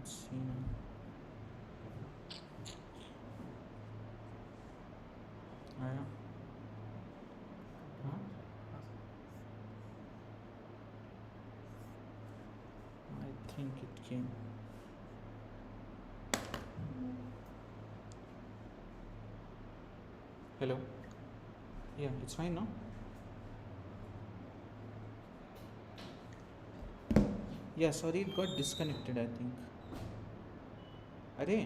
see now. आया? हाँ? I think it came. Hello? Yeah, it's fine now? Yeah, sorry, it got disconnected, I think. अरे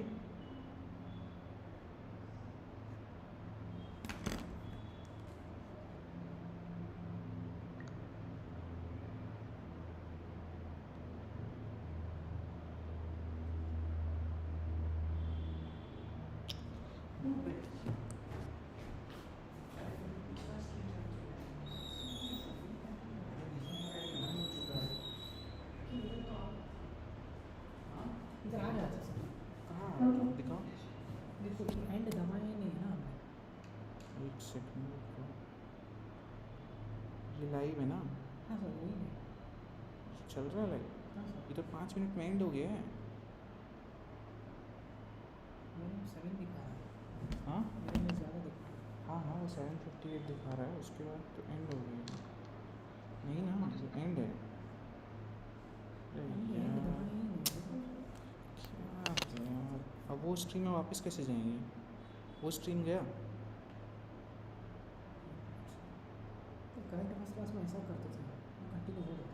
इधर आ जा कहाँ दिखाओ? देखो एंड दबाया ही नहीं है ना हमने। एक सेकंड रुको। ये लाइव है ना? हाँ सर वही है। चल रहा है लाइव? हाँ सर ये तो 5 मिनट में एंड हो गया है। मेरे में 7 दिखा रहा है। हाँ मेरे में ज़्यादा दिखा रहा है। हाँ हाँ, वो 7:58 दिखा रहा है, उसके बाद तो एंड हो गया। नहीं ना, ये एंड है। अरे एंड यार, दबाया ही नहीं है। क्या है यार। अब वो स्ट्रीम में वापस कैसे जाएंगे? वो स्ट्रीम गया? तो करंट फर्स्ट क्लास में ऐसा करते थे, कंटिन्यू हो जाता था।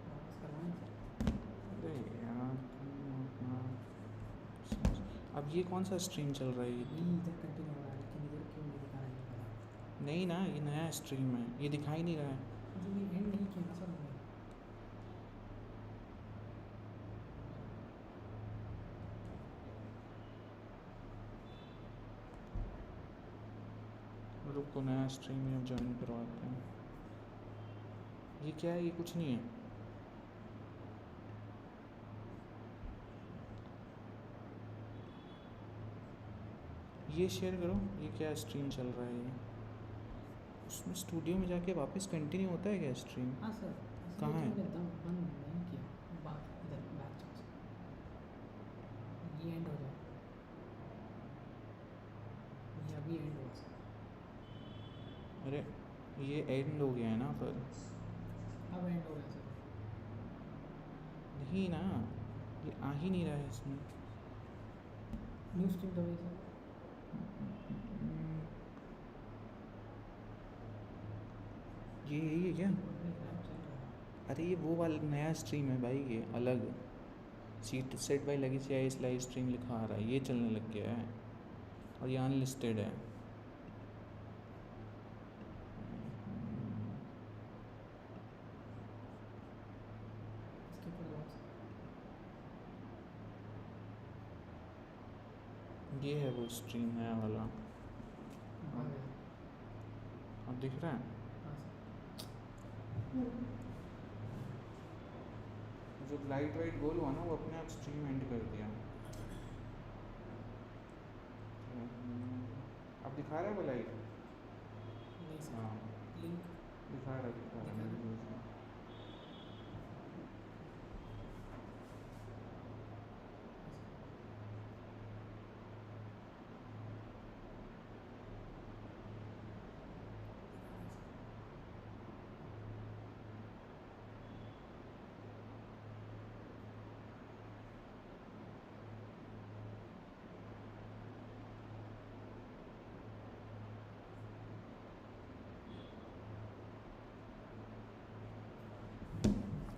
वापस करवाएं सर। अरे यार, अब ये कौन सा स्ट्रीम चल रहा है? ये नहीं इधर कंटिन्यू हो रहा है, लेकिन इधर क्यों नहीं दिखा रहा है ये पता। नहीं ना, ये नया स्ट्रीम है, ये दिखाई नहीं रहा है। मतलब ये एंड नहीं किया ना सर हमने। रुको, नया स्ट्रीम में अब ज्वाइन करवाते हैं। ये क्या है? ये कुछ नहीं है। ये शेयर करो, ये क्या स्ट्रीम चल रहा है ये? उसमें स्टूडियो में जाके वापस कंटिन्यू होता है क्या स्ट्रीम? हाँ सर कहाँ है? मैंने दम बंद नहीं किया, बात इधर बैक चांस ये एंड हो जाए। ये अभी एंड हुआ सर। अरे ये एंड हो गया है ना? पर अब एंड हो गया सर। नहीं ना, ये आ ही नहीं रहा है इसमें। न्यू स्ट्रीम दबाइए सर। ये यही है क्या? नहीं रैम चल रहा है। अरे ये वो वाला नया स्ट्रीम है भाई, ये अलग। Seat set by legacy I live stream लिखा आ रहा है, ये चलने लग गया है और ये अनलिस्टेड है। इसके ऊपर दबाओ सर। ये है वो स्ट्रीम नया वाला। आ गया। अब दिख रहा है? हाँ सर। जो लाइट वाइट गोल हुआ ना, वो अपने आप स्ट्रीम एंड कर दिया। अब दिखा रहा है वो लाइट? नहीं सर हाँ लिंक दिखा रहा है, दिखा रहा है।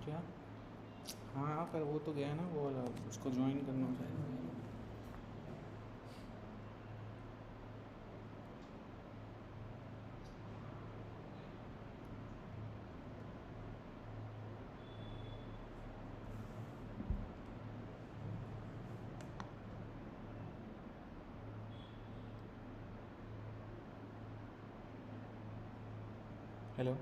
क्या? हाँ पर वो तो गया ना, वो वाला, उसको ज्वाइन करना चाहिए। Hello?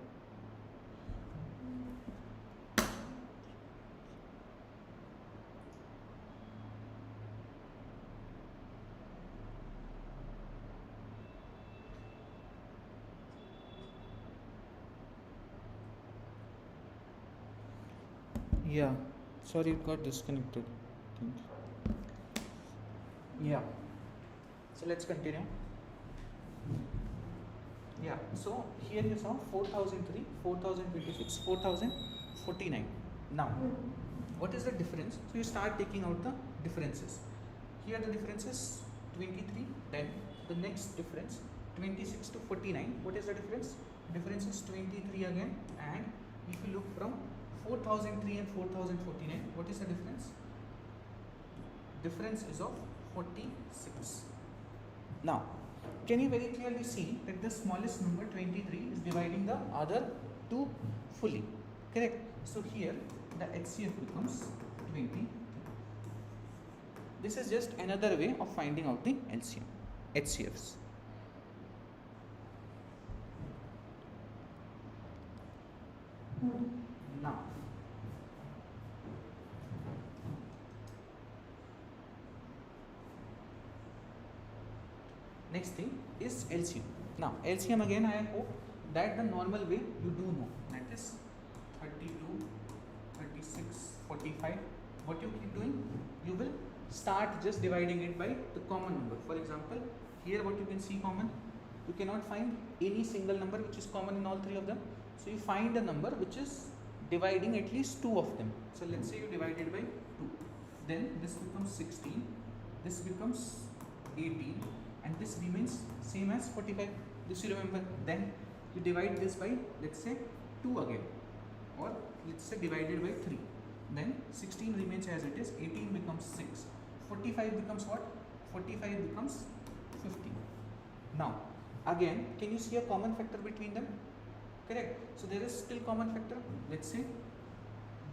Yeah, sorry, it got disconnected. Yeah, so let's continue. Yeah, so here you saw 4003, 4026, 4049. Now, what is the difference? So you start taking out the differences. Here the difference is 23, then the next difference 26 to 49. What is the difference? Difference is 23 again, and if you look from 4003 and 4049, what is the difference? Difference is of 46. Now, can you very clearly see that the smallest number 23 is dividing the other two fully, correct? So here the HCF becomes 20. This is just another way of finding out the LCM, HCFs. Now, next thing is LCM. Now, LCM again, I hope that the normal way you do know, that is 32, 36, 45. What you keep doing? You will start just dividing it by the common number. For example, here what you can see common, you cannot find any single number which is common in all three of them. So you find a number which is dividing at least two of them. So let's say you divide it by 2. Then this becomes 16, this becomes 18, and this remains same as 45. This you remember. Then you divide this by, let's say, 2 again, or let's say divided by 3. Then 16 remains as it is, 18 becomes 6. 45 becomes what? 45 becomes 50. Now, again, can you see a common factor between them? Correct. So there is still common factor. Let's say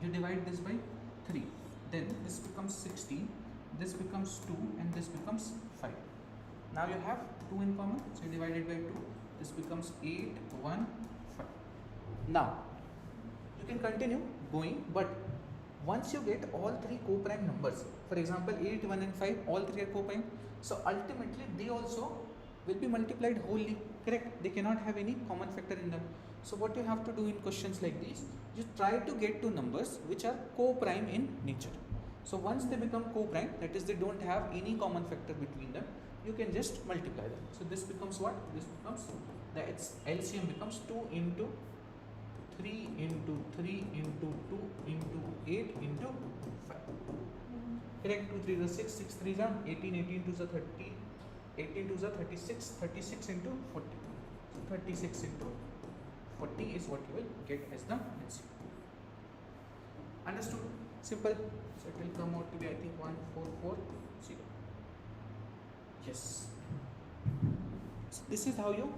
you divide this by 3. Then this becomes 16, this becomes 2, and this becomes 5. Now you have 2 in common, so you divide it by 2. This becomes 8, 1, 5. Now, you can continue going, but once you get all three co-prime numbers, for example 8, 1 and 5, all three are co-prime, so ultimately they also will be multiplied wholly, correct? They cannot have any common factor in them. So what you have to do in questions like these, you try to get to numbers which are co-prime in nature. So once they become co-prime, that is they don't have any common factor between them, you can just multiply them. So this becomes what? This becomes, the LCM becomes 2 into 3 into 3 into 2 into 8 into 5. Correct? 2 3 is 6, 6 3 is 18, 18 2 is 30, 18 2 is 36, 36 into 40. So 36 into 40 is what you will get as the LCM. Understood? Simple. So it will come out to be, I think, 1440. Yes. So this is how you,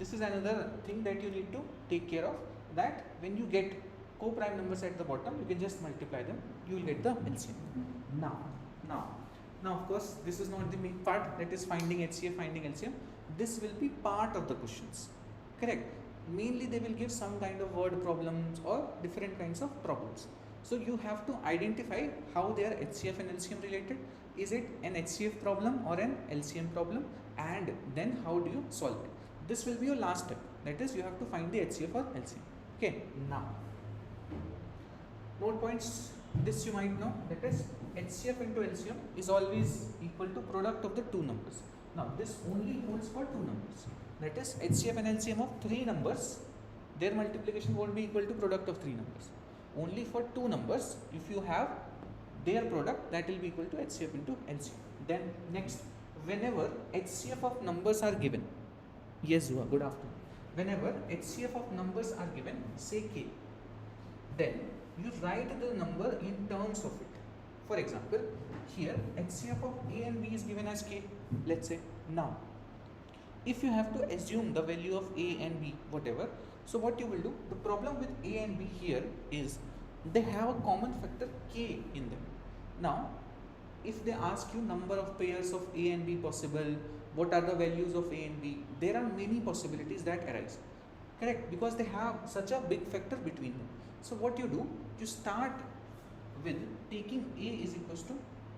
this is another thing that you need to take care of, that when you get co-prime numbers at the bottom, you can just multiply them, you will get the LCM. Now of course this is not the main part, that is finding HCF, finding LCM. This will be part of the questions, correct? Mainly they will give some kind of word problems or different kinds of problems. So you have to identify how they are HCF and LCM related. Is it an HCF problem or an LCM problem, and then how do you solve it? This will be your last step, that is you have to find the HCF or LCM. Okay, now note points, this you might know, that is HCF into LCM is always equal to product of the two numbers. Now this only holds for two numbers, that is HCF and LCM of three numbers, their multiplication won't be equal to product of three numbers. Only for two numbers, if you have their product, that will be equal to HCF into LCM. Then next, whenever HCF of numbers are given, yes Zua, good afternoon. Whenever HCF of numbers are given, say k, then you write the number in terms of it. For example, here HCF of A and B is given as k, let's say. Now, if you have to assume the value of A and B, whatever, so what you will do, the problem with A and B here is they have a common factor k in them. Now, if they ask you number of pairs of A and B possible, what are the values of A and B, there are many possibilities that arise, correct? Because they have such a big factor between them. So what you do, you start with taking A is equals to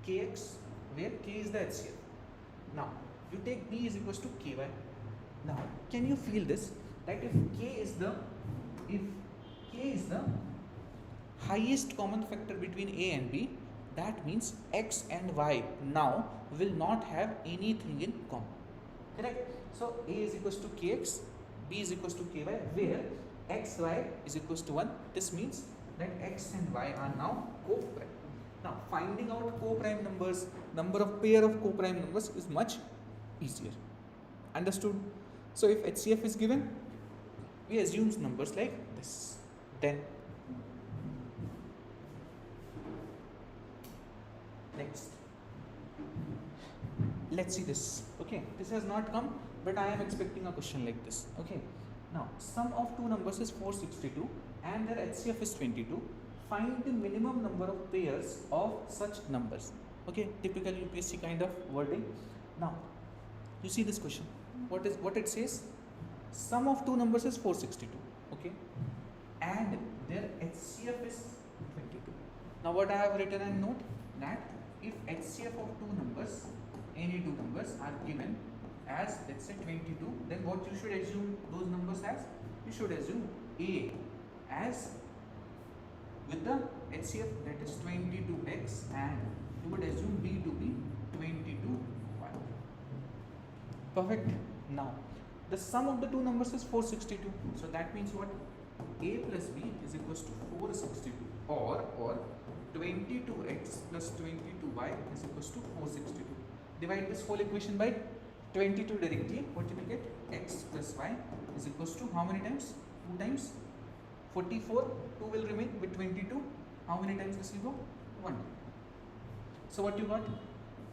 kx, where k is the HCF. Now you take B is equals to ky. Now can you feel this, that if k is the highest common factor between A and B, that means X and Y now will not have anything in common. Correct? So A is equals to Kx, B is equals to Ky, where Xy is equals to 1. This means that X and Y are now co-prime. Now finding out co-prime numbers, number of pair of co-prime numbers is much easier. Understood? So if HCF is given, we assume numbers like this. Then next, let's see this. Okay, this has not come, but I am expecting a question like this. Okay, now sum of two numbers is 462 and their HCF is 22. Find the minimum number of pairs of such numbers. Okay, typical UPSC kind of wording. Now you see this question. What it says? Sum of two numbers is 462. Okay, and their HCF is 22. Now what I have written and note that if HCF of two numbers, any two numbers are given as, let's say 22, then what you should assume those numbers as? You should assume A as with the HCF, that is 22x, and you would assume B to be 22y. Perfect. Now the sum of the two numbers is 462, so that means what? A plus B is equals to 462, or 22x plus 22y is equals to 462. Divide this whole equation by 22 directly. What you will get? X plus y is equals to how many times? 2 times 44. 2 will remain with 22. How many times this will go? 1. So what you got?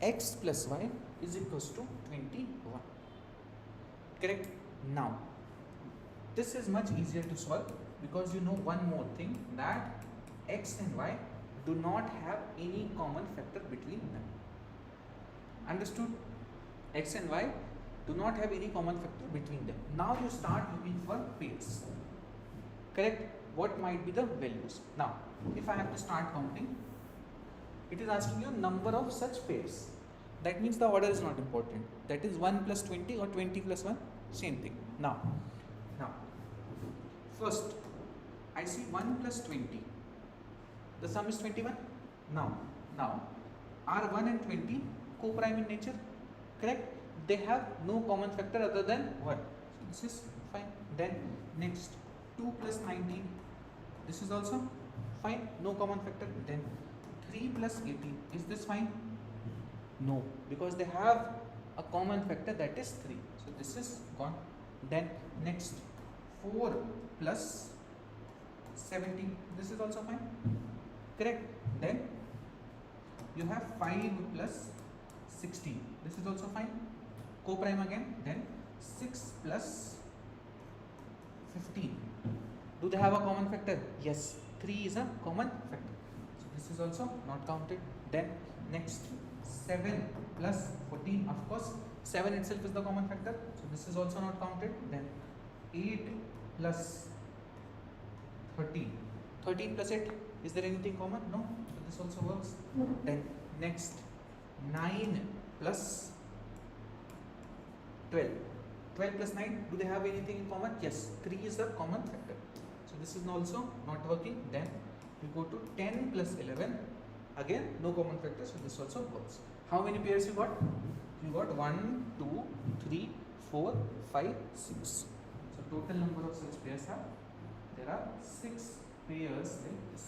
X plus y is equals to 21. Correct? Now this is much easier to solve because you know one more thing, that x and y do not have any common factor between them. Understood? X and y do not have any common factor between them. Now you start looking for pairs. Correct? What might be the values? Now if I have to start counting, it is asking you number of such pairs. That means the order is not important. That is 1 plus 20 or 20 plus 1, same thing. Now first I see 1 plus 20. The sum is 21. Now are 1 and 20 co-prime in nature? Correct? They have no common factor other than 1. So this is fine. Then next 2 plus 19. This is also fine. No common factor. Then 3 plus 18. Is this fine? No, because they have a common factor, that is 3. So this is gone. Then next 4 plus 17. This is also fine. Correct? Then you have 5 plus 16. This is also fine. Co-prime again. Then 6 plus 15. Do they have a common factor? Yes. 3 is a common factor. So this is also not counted. Then next 7 plus 14. Of course 7 itself is the common factor. So this is also not counted. Then 8 plus 13. 13 plus 8. Is there anything common? No. So this also works. Then next 9 plus 12. 12 plus 9. Do they have anything in common? Yes. 3 is the common factor. So this is also not working. Then we go to 10 plus 11. Again no common factor. So this also works. How many pairs you got? You got 1, 2, 3, 4, 5, 6. So total number of such pairs are, there are 6 pairs like this.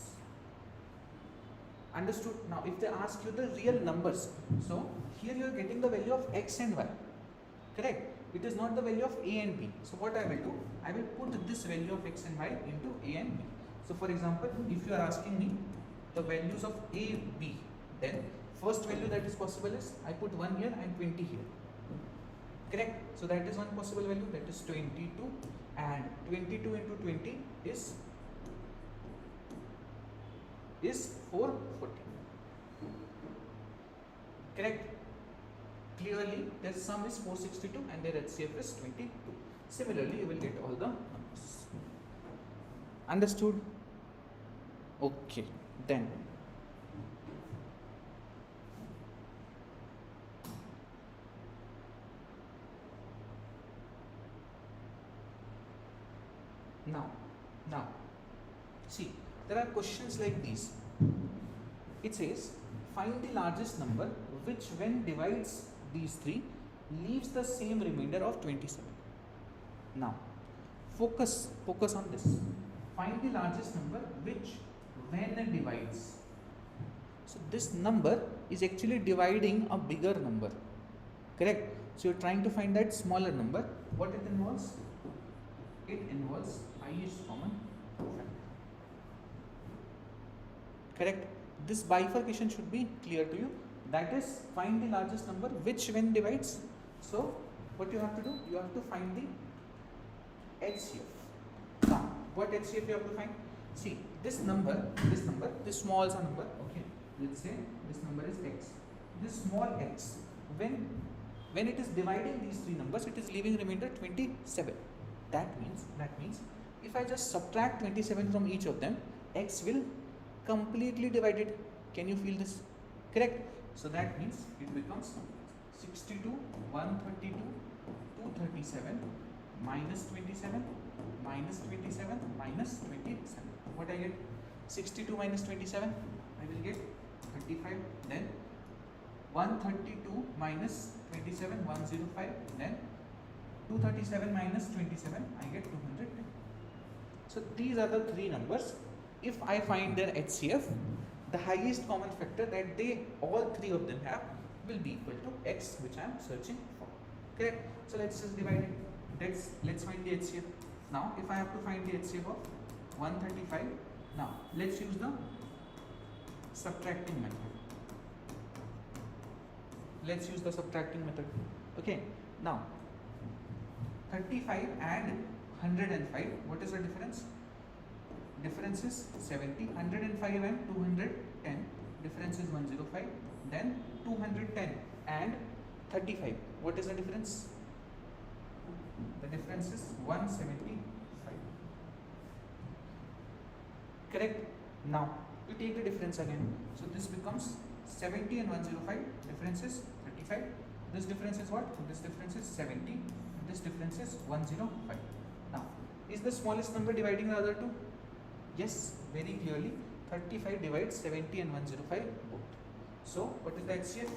Understood? Now if they ask you the real numbers, so here you are getting the value of x and y. Correct? It is not the value of a and b. So what I will do? I will put this value of x and y into a and b. So for example, if you are asking me the values of a, b, then first value that is possible is I put 1 here and 20 here. Correct? So that is one possible value, that is 22, and 22 into 20 is 440. Correct? Clearly their sum is 462 and their HCF is 22. Similarly you will get all the numbers. Understood? Okay, then now see, there are questions like these. It says find the largest number which when divides these three leaves the same remainder of 27. Now focus on this. Find the largest number which when divides. So this number is actually dividing a bigger number, correct? So you're trying to find that smaller number. What it involves? It involves highest common factor, correct? This bifurcation should be clear to you. That is, find the largest number which when divides. So what you have to do? You have to find the HCF. Now what HCF you have to find? See, this number, this small number, okay, let's say this number is x. This small x, when it is dividing these three numbers, it is leaving remainder 27. That means if I just subtract 27 from each of them, x will completely divide it. Can you feel this? Correct? So that means it becomes 62, 132, 237, minus 27, minus 27, minus 27. What I get? 62 minus 27, I will get 35. Then 132 minus 27, 105. Then 237 minus 27, I get 210. So these are the three numbers. If I find their HCF, the highest common factor that all three of them have will be equal to x, which I am searching for. Correct? So let's just divide it. Let's find the HCF. Now if I have to find the HCF of 135, now let's use the subtracting method. Okay, now 35 and 105, what is the difference? Difference is 70. 105 and 210, difference is 105. Then 210 and 35, what is the difference? The difference is 175. Correct? Now you take the difference again. So this becomes 70 and 105, difference is 35. This difference is what? This difference is 70. This difference is 105. Now, is the smallest number dividing the other two? Yes, very clearly. 35 divides 70 and 105 both. So, what is the HCF?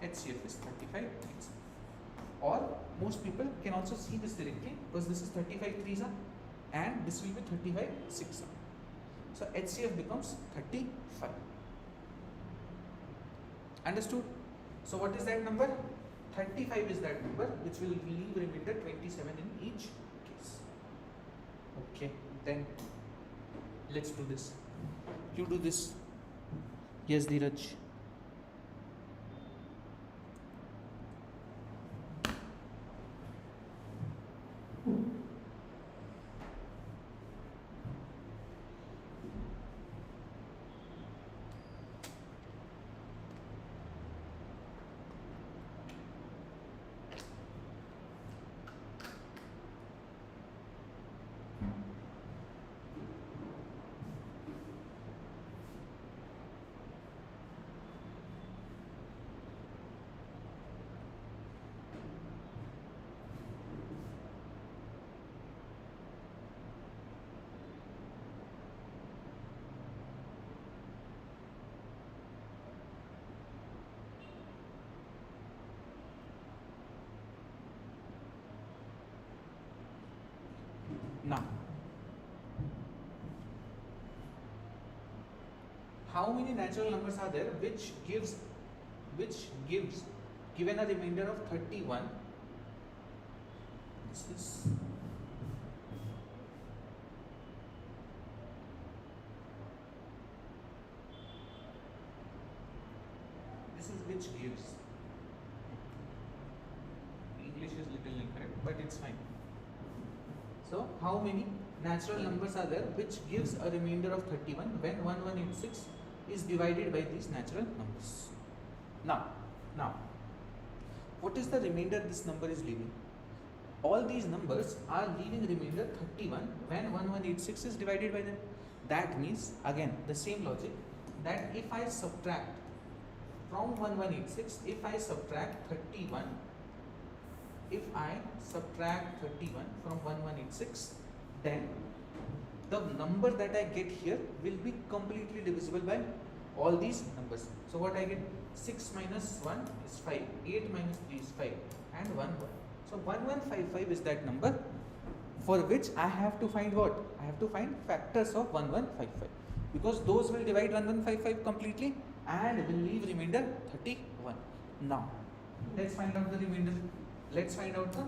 HCF is 35. Or most people can also see this directly because this is 35 3s and this will be 35 6. So HCF becomes 35. Understood? So what is that number? 35 is that number which will leave remainder 27 in each case. Okay, then let's do this. You do this. Yes, Dheeraj. Now, how many natural numbers are there which gives given a remainder of 31? This is which gives. English is little incorrect, but it's fine. So, how many natural numbers are there which gives a remainder of 31 when 1186 is divided by these natural numbers? Now, what is the remainder this number is leaving? All these numbers are leaving remainder 31 when 1186 is divided by them. That means, again, the same logic, that if I subtract from 1186, if I subtract 31 from 1186, then the number that I get here will be completely divisible by all these numbers. So what I get, 6 minus 1 is 5, 8 minus 3 is 5, and 1 1. So 1155 is that number for which I have to find what? I have to find factors of 1155, because those will divide 1155 completely and will leave remainder 31. Now let's find out the remainder. Let's find out the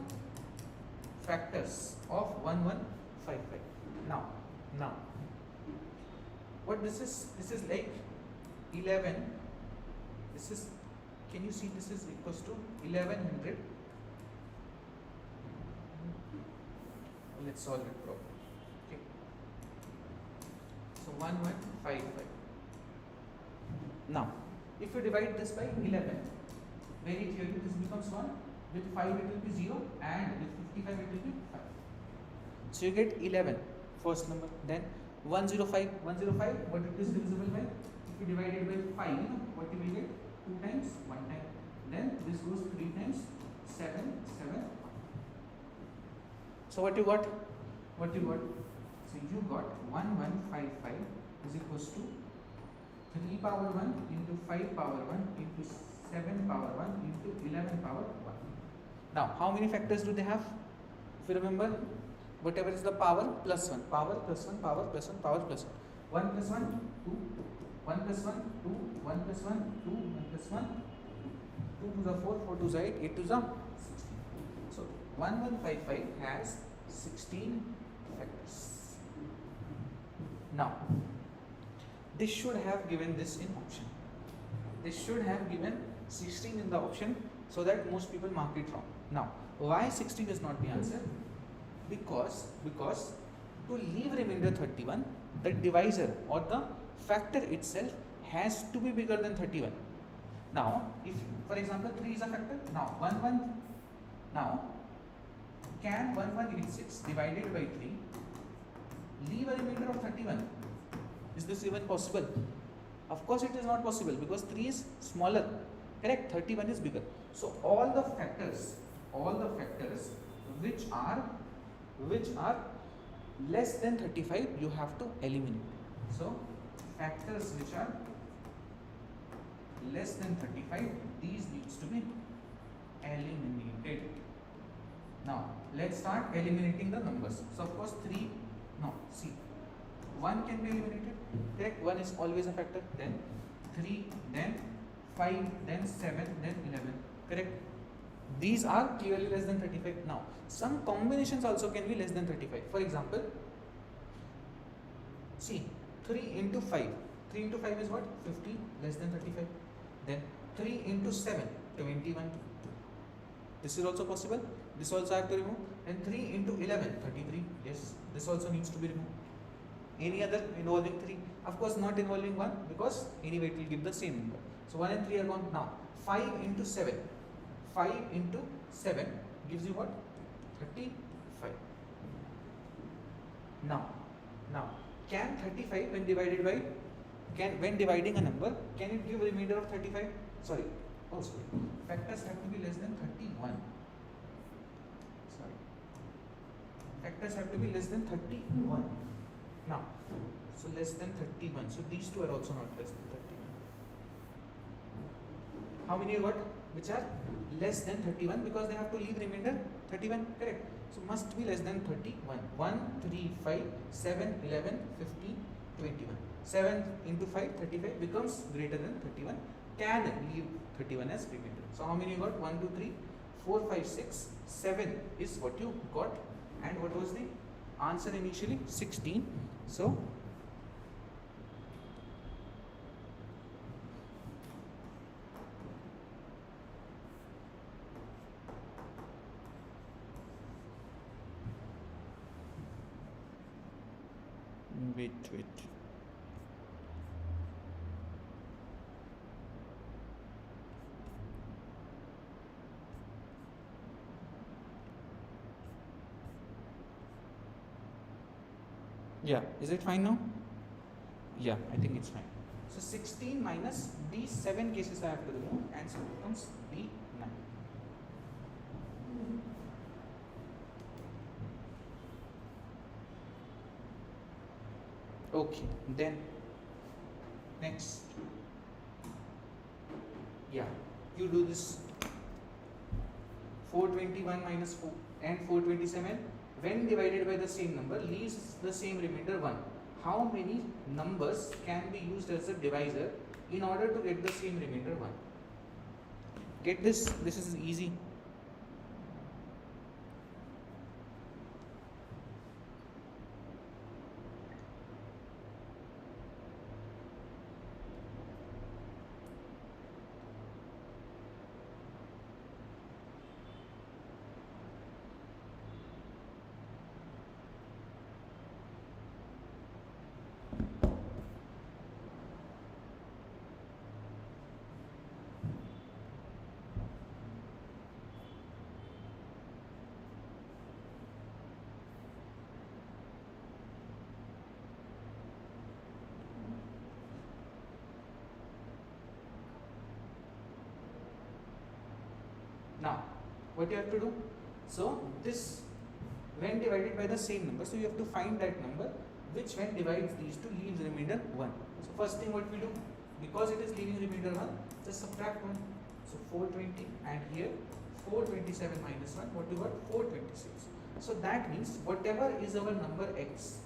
factors of 1155. Now what this is like 11. This is, can you see, this is equals to 1100. Let's solve it properly. Okay, so 1155. Now if you divide this by 11, very clearly this becomes 1, with 5 it will be 0, and with 55 it will be 5. So you get 11, first number. Then 105, what it is divisible by? If you divide it by 5, what you will get? 2 times, 1 time. Then this goes 3 times, 7, 7. So what you got? So you got 1155 is equals to 3 power 1 into 5 power 1 into 7 power 1 into 11 power 1. Now how many factors do they have? If you remember, whatever is the power plus 1, power plus 1, power plus 1, power plus 1. 1 plus 1, 2, 1 plus 1, 2, 1 plus 1, 2, 1 plus 1, 2 to the 4, 4 to the 8, 8 to the 16. So 1155 has 16 factors. Now they should have given this in option. They should have given 16 in the option, so that most people mark it wrong. Now why 16 is not the answer? Because to leave remainder 31, the divisor or the factor itself has to be bigger than 31. Now if for example 3 is a factor, now 1 now can 1186 divided by 3 leave a remainder of 31? Is this even possible? Of course it is not possible, because 3 is smaller, correct? 31 is bigger. So all the factors which are less than 35 you have to eliminate. So factors which are less than 35, these needs to be eliminated. Now let's start eliminating the numbers. So of course 1 can be eliminated, correct? 1 is always a factor. Then 3, then 5, then 7, then 11, correct? These are clearly less than 35. Now some combinations also can be less than 35. For example, see, 3 into 5 is what? 50, less than 35. Then 3 into 7, 21. This is also possible. This also I have to remove. And 3 into 11, 33. Yes, this also needs to be removed. Any other involving 3? Of course not involving 1, because anyway it will give the same number. So 1 and 3 are gone. Now 5 into 7 gives you what? 35. Now can 35 when divided by, when dividing a number, can it give a remainder of 35? Sorry, factors have to be less than 31. Factors have to be less than 31. Now, so less than 31. So these two are also not less than 31. How many you got? Which are less than 31, because they have to leave remainder 31, correct? So must be less than 31. 1, 3, 5, 7, 11, 15, 21. 7 into 5, 35 becomes greater than 31. Can leave 31 as remainder. So how many you got? 1, 2, 3, 4, 5, 6, 7 is what you got. And what was the answer initially? 16. So wait. Yeah, is it fine now? Yeah, I think it's fine. So 16 minus these 7 cases I have to remove, and so it becomes B9. Okay, then next, yeah, you do this 421 minus 4 and 427 when divided by the same number leaves the same remainder 1. How many numbers can be used as a divisor in order to get the same remainder 1? Get this? This is easy. Now, what you have to do? So, this when divided by the same number, so you have to find that number which when divides these two leaves remainder 1. So, first thing what we do, because it is leaving remainder 1, just subtract 1. So, 420 and here 427 minus 1, what you got? 426. So, that means whatever is our number x,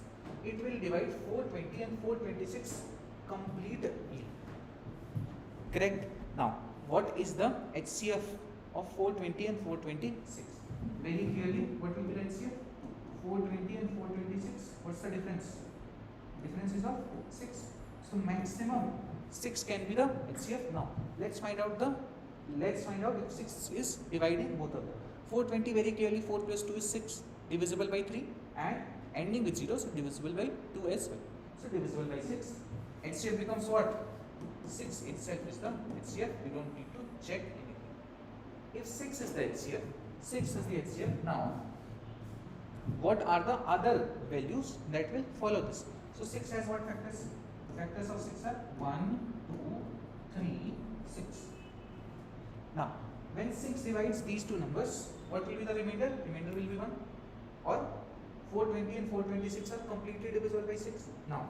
it will divide 420 and 426 completely. Correct? Now, what is the HCF of 420 and 426? Very clearly, what will be the HCF? 420 and 426. What's the difference? Difference is of 6. So maximum 6 can be the HCF. Now let's find out if 6 is dividing both of them. 420 very clearly 4 plus 2 is 6, divisible by 3, and ending with 0, so divisible by 2 as well. So divisible by 6. HCF becomes what? 6 itself is the HCF. We don't need to check anything. If 6 is the HCF, 6 is the HCF. Now, what are the other values that will follow this? So 6 has what factors? Factors of 6 are 1, 2, 3, 6. Now, when 6 divides these two numbers, what will be the remainder? Remainder will be 1. Or 420 and 426 are completely divisible by 6. Now,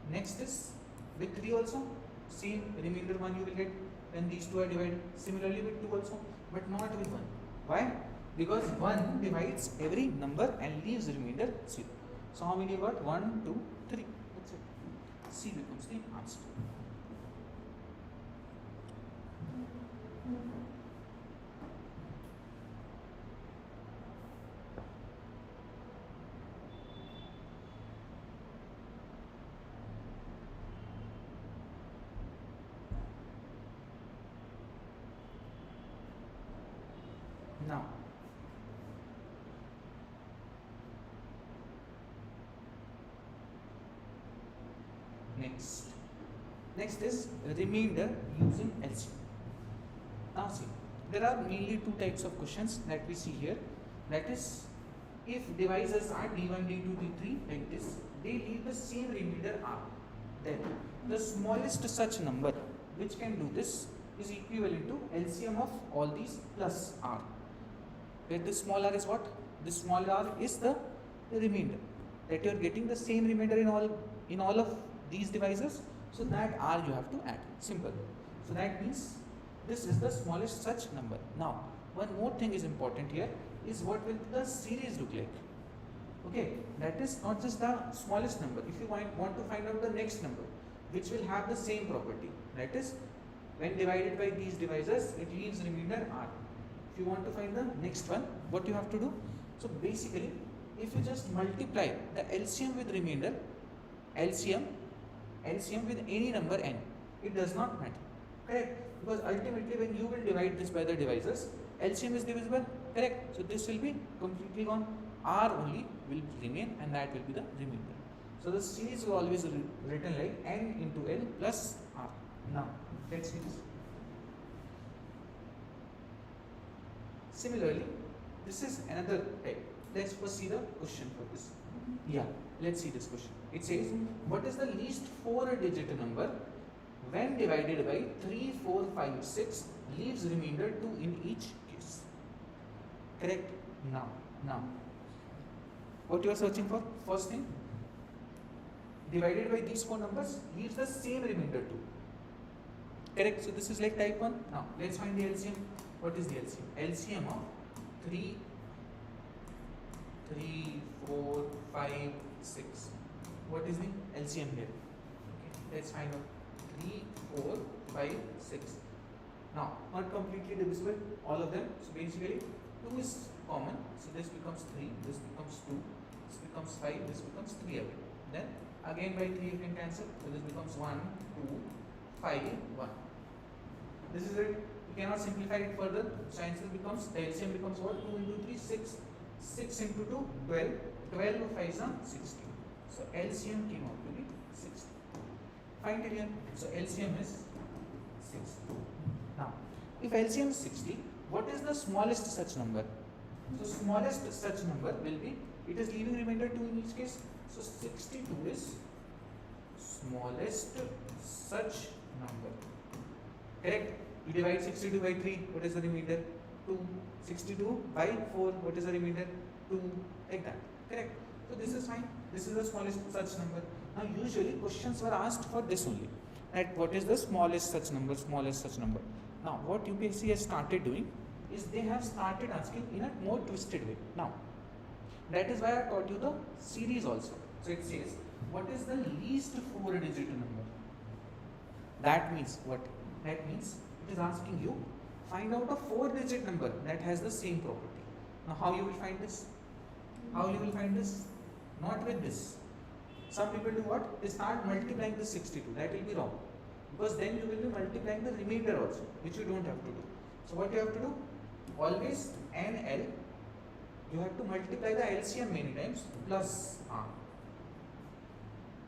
next is with 3 also, same remainder 1 you will get when these two are divided. Similarly with 2 also, but not with 1. Why? Because 1 divides every number and leaves remainder 0. So how many you got? 1, 2, 3. That's it. C becomes the answer. Now, next is remainder using LCM. Now see, there are mainly two types of questions that we see here. That is, if divisors are d1, d2, d3 like this, they leave the same remainder r. Then the smallest such number which can do this is equivalent to LCM of all these plus r. Where the small r is what? The small r is the remainder. That you are getting the same remainder in all of these divisors. So that r you have to add. Simple. So that means this is the smallest such number. Now, one more thing is important here is what will the series look like. Okay, that is not just the smallest number. If you want to find out the next number which will have the same property, that is when divided by these divisors it leaves remainder r. If you want to find the next one, what you have to do? So basically, if you just multiply the LCM with remainder, LCM with any number n, it does not matter. Correct? Because ultimately when you will divide this by the divisors, LCM is divisible. Correct? So this will be completely gone. R only will remain and that will be the remainder. So the series will always written like n into L plus R. Now, let's see this. Similarly, this is another type. Let's first see the question for this. Yeah, let's see this question. It says, what is the least 4-digit number when divided by 3, 4, 5, 6 leaves remainder 2 in each case? Correct? Now, what you are searching for? First thing, divided by these 4 numbers leaves the same remainder 2. Correct? So this is like type 1. Now let's find the LCM. What is the LCM? LCM of 3, 4, 5, 6. What is the LCM here? Okay, let's find out. 3, 4, 5, 6. Now, not completely divisible, all of them. So basically, 2 is common. So this becomes 3, this becomes 2, this becomes 5, this becomes 3 again. Then again by 3 you can cancel. So this becomes 1, 2, 5, 1. This is it. You cannot simplify it further. So answer becomes, the LCM becomes what? 2 into 3, 6. 6 into 2, 12. 12 of 5 is 16. So LCM came out to be 60. Fine till here. So LCM is 60. Now, if LCM is 60, what is the smallest such number? So smallest such number will be, it is leaving remainder 2 in each case. So 62 is smallest such number. Correct? You divide 62 by 3, what is the remainder? 2. 62 by 4, what is the remainder? 2. Like that. Correct? So this is fine. This is the smallest such number. Now usually questions were asked for this only. That what is the smallest such number, smallest such number. Now what UPSC has started doing is they have started asking in a more twisted way. Now that is why I taught you the series also. So it says, what is the least 4-digit number? That means what? That means it is asking you, find out a 4-digit number that has the same property. Now how you will find this? How you will find this? Not with this. Some people do what? They start multiplying the 62. That will be wrong. Because then you will be multiplying the remainder also, which you don't have to do. So what you have to do? Always N, L, you have to multiply the LCM many times plus R.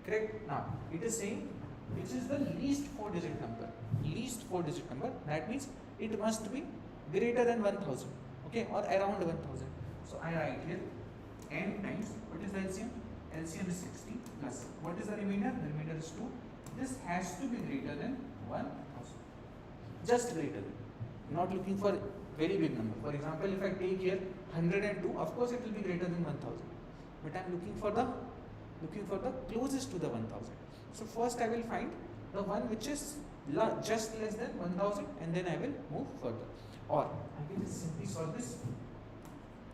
Correct? Now, it is saying which is the least 4-digit number. Least 4-digit number, that means it must be greater than 1000. Okay, or around 1000. So I write here N times, what is the LCM? LCM is 60 plus, what is the remainder? The remainder is 2. This has to be greater than 1000. Just greater than. Not looking for very big number. For example, if I take here 102, of course it will be greater than 1000. But I am looking for the closest to the 1000. So first I will find the one which is just less than 1000 and then I will move further. Or I can just simply solve this.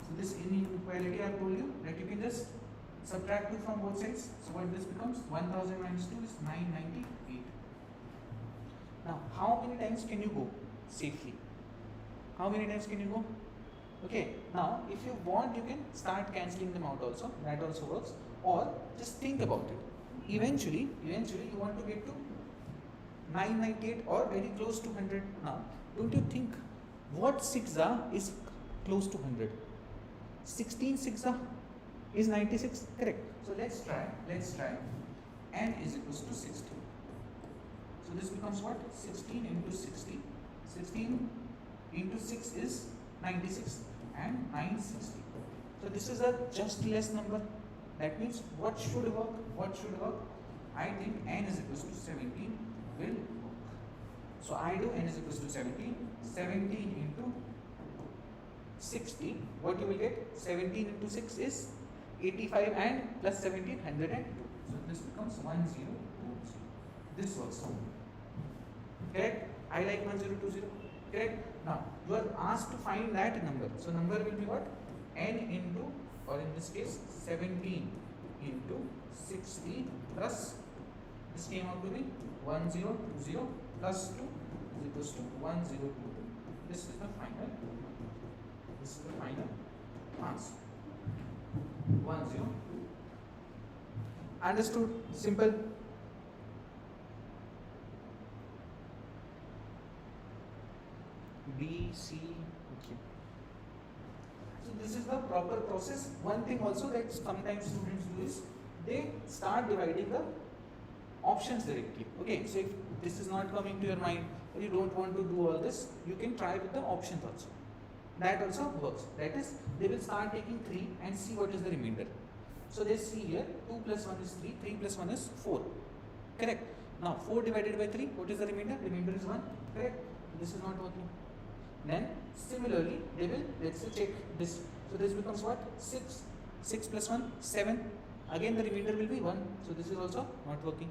So this inequality I have told you that you can just subtract 2 from both sides. So what this becomes? 1000 minus 2 is 998. Now how many times can you go safely? How many times can you go? Okay, now if you want you can start cancelling them out also. That also works. Or just think about it. Eventually you want to get to 998 or very close to 100. Now, don't you think what 6a is close to 100? 16 6a is 96, correct? So let's try. N is equals to 60. So this becomes what? 16 into 60. 16 into 6 is 96 and 960. So this is a just less number. That means what should work? I think N is equals to 17 will work. So I do N is equals to 17. 17 into 60. What you will get? 17 into 6 is 85 and plus 17, 102. So this becomes 1020. This works for me. Correct? I like 1020. Correct? Now you are asked to find that number. So number will be what? N into, or in this case 17 into 60 plus, this came out to be 1020 plus 2 is equals to 1022. This is the final answer. 102. Understood? Simple. B, C, okay. So this is the proper process. One thing also that sometimes students do is they start dividing the options directly. Okay, so if this is not coming to your mind or you don't want to do all this, you can try with the options also. That also works. That is, they will start taking 3 and see what is the remainder. So they see here 2 plus 1 is 3, 3 plus 1 is 4. Correct. Now 4 divided by 3, what is the remainder? Remainder is 1. Correct. This is not working. Then similarly they will, let's say, check this. So this becomes what? 6. 6 plus 1, 7. again the remainder will be 1, so this is also not working.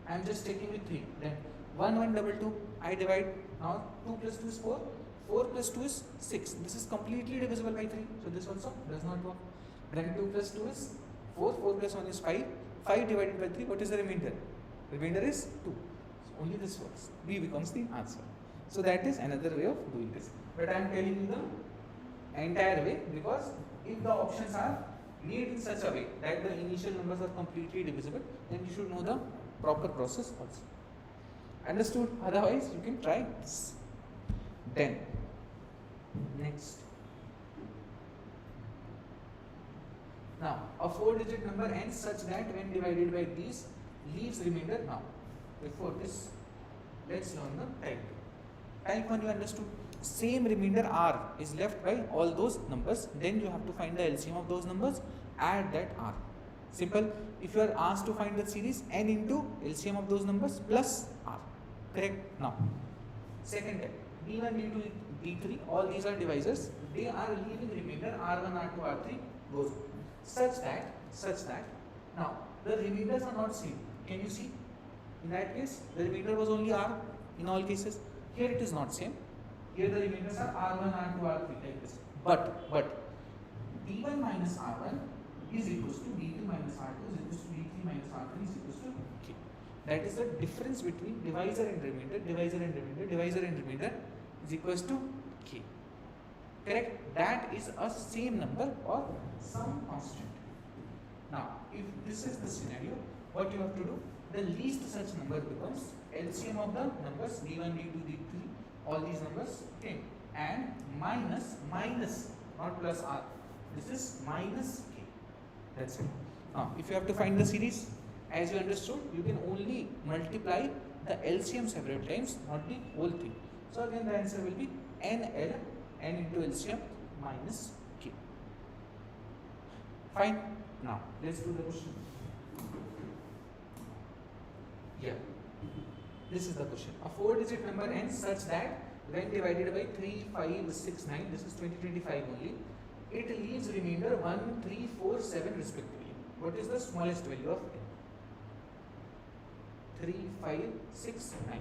I am just taking with 3, then 1 1 double 2, I divide, now 2 plus 2 is 4, 4 plus 2 is 6, this is completely divisible by 3, so this also does not work. Then 2 plus 2 is 4, 4 plus 1 is 5, 5 divided by 3, what is the remainder? Remainder is 2, so only this works, B becomes the answer. So that is another way of doing this, but I am telling you the entire way, because if the options are made in such a way that the initial numbers are completely divisible, then you should know the proper process also. Understood? Otherwise you can try this. Then next, now a 4-digit number ends such that when divided by these leaves remainder. Now before this, let's learn the type 2. Type 1 you understood. Same remainder r is left by all those numbers, then you have to find the LCM of those numbers, add that r. Simple. If you are asked to find the series, n into LCM of those numbers plus r. Correct? Now second type, d1, d2, d3, all these are divisors, they are leaving remainder r1, r2, r3 goes such that now the remainders are not same. Can you see? In that case the remainder was only r in all cases. Here it is not same. Here the remainders are r1, r2, r3 like this. But d1 minus r1 is equals to d2 minus r2 is equals to d3 minus r3 is equals to k. That is the difference between divisor and remainder. Divisor and remainder. Divisor and remainder is equals to k. Correct? That is a same number or some constant. Now, if this is the scenario, what you have to do? The least such number becomes LCM of the numbers d1, d2, d3, all these numbers, okay, and minus, not plus r. This is minus k. That's it. Now, if you have to find the series, as you understood, you can only multiply the LCM several times, not the whole thing. So again, the answer will be n into LCM minus k. Fine. Now let's do the question. Yeah, this is the question. A 4-digit number ends such that when divided by 3, 5, 6, 9, this is 20, 25 only, it leaves remainder 1, 3, 4, 7 respectively. What is the smallest value of n? 3, 5, 6, 9.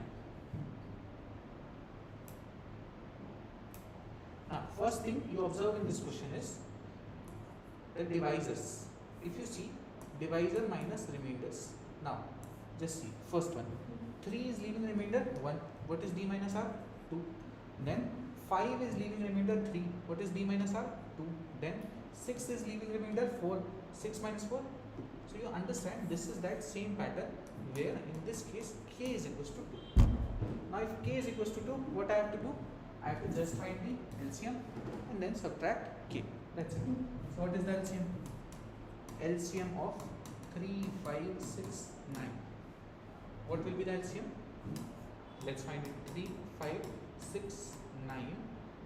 Now, first thing you observe in this question is the divisors. If you see divisor minus remainders. Now, just see first one. 3 is leaving remainder 1. What is d minus r? 2. Then 5 is leaving remainder 3. What is d minus r? 2. Then 6 is leaving remainder 4. 6 minus 4? 2. So you understand this is that same pattern where in this case k is equals to 2. Now if k is equals to 2, what I have to do? I have to just find the LCM and then subtract k. That's it. So what is the LCM? LCM of 3, 5, 6, 9. What will be the LCM? Let's find it. 3, 5, 6, 9.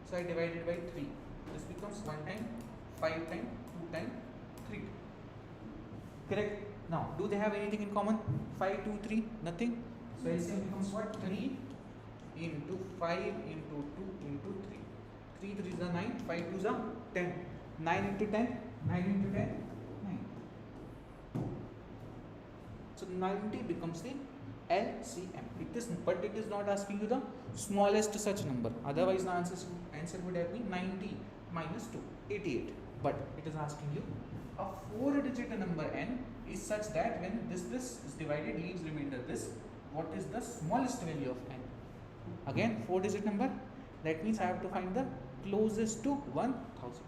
So I divide it by 3. This becomes 1 time, 5 time, 2 time, 3 time. Correct? Now, do they have anything in common? 5, 2, 3? Nothing. So LCM becomes what? 3 into 5 into 2 into 3. 3 3 is 9, 5 2 is 10. 9 into 10, 9 into 10, 9. So 90 becomes the LCM. But it is not asking you the smallest such number. Otherwise the answer would have been 90 minus 2, 88. But it is asking you a 4-digit number n is such that when this is divided leaves remainder this. What is the smallest value of n? Again 4-digit number. That means I have to find the closest to 1000.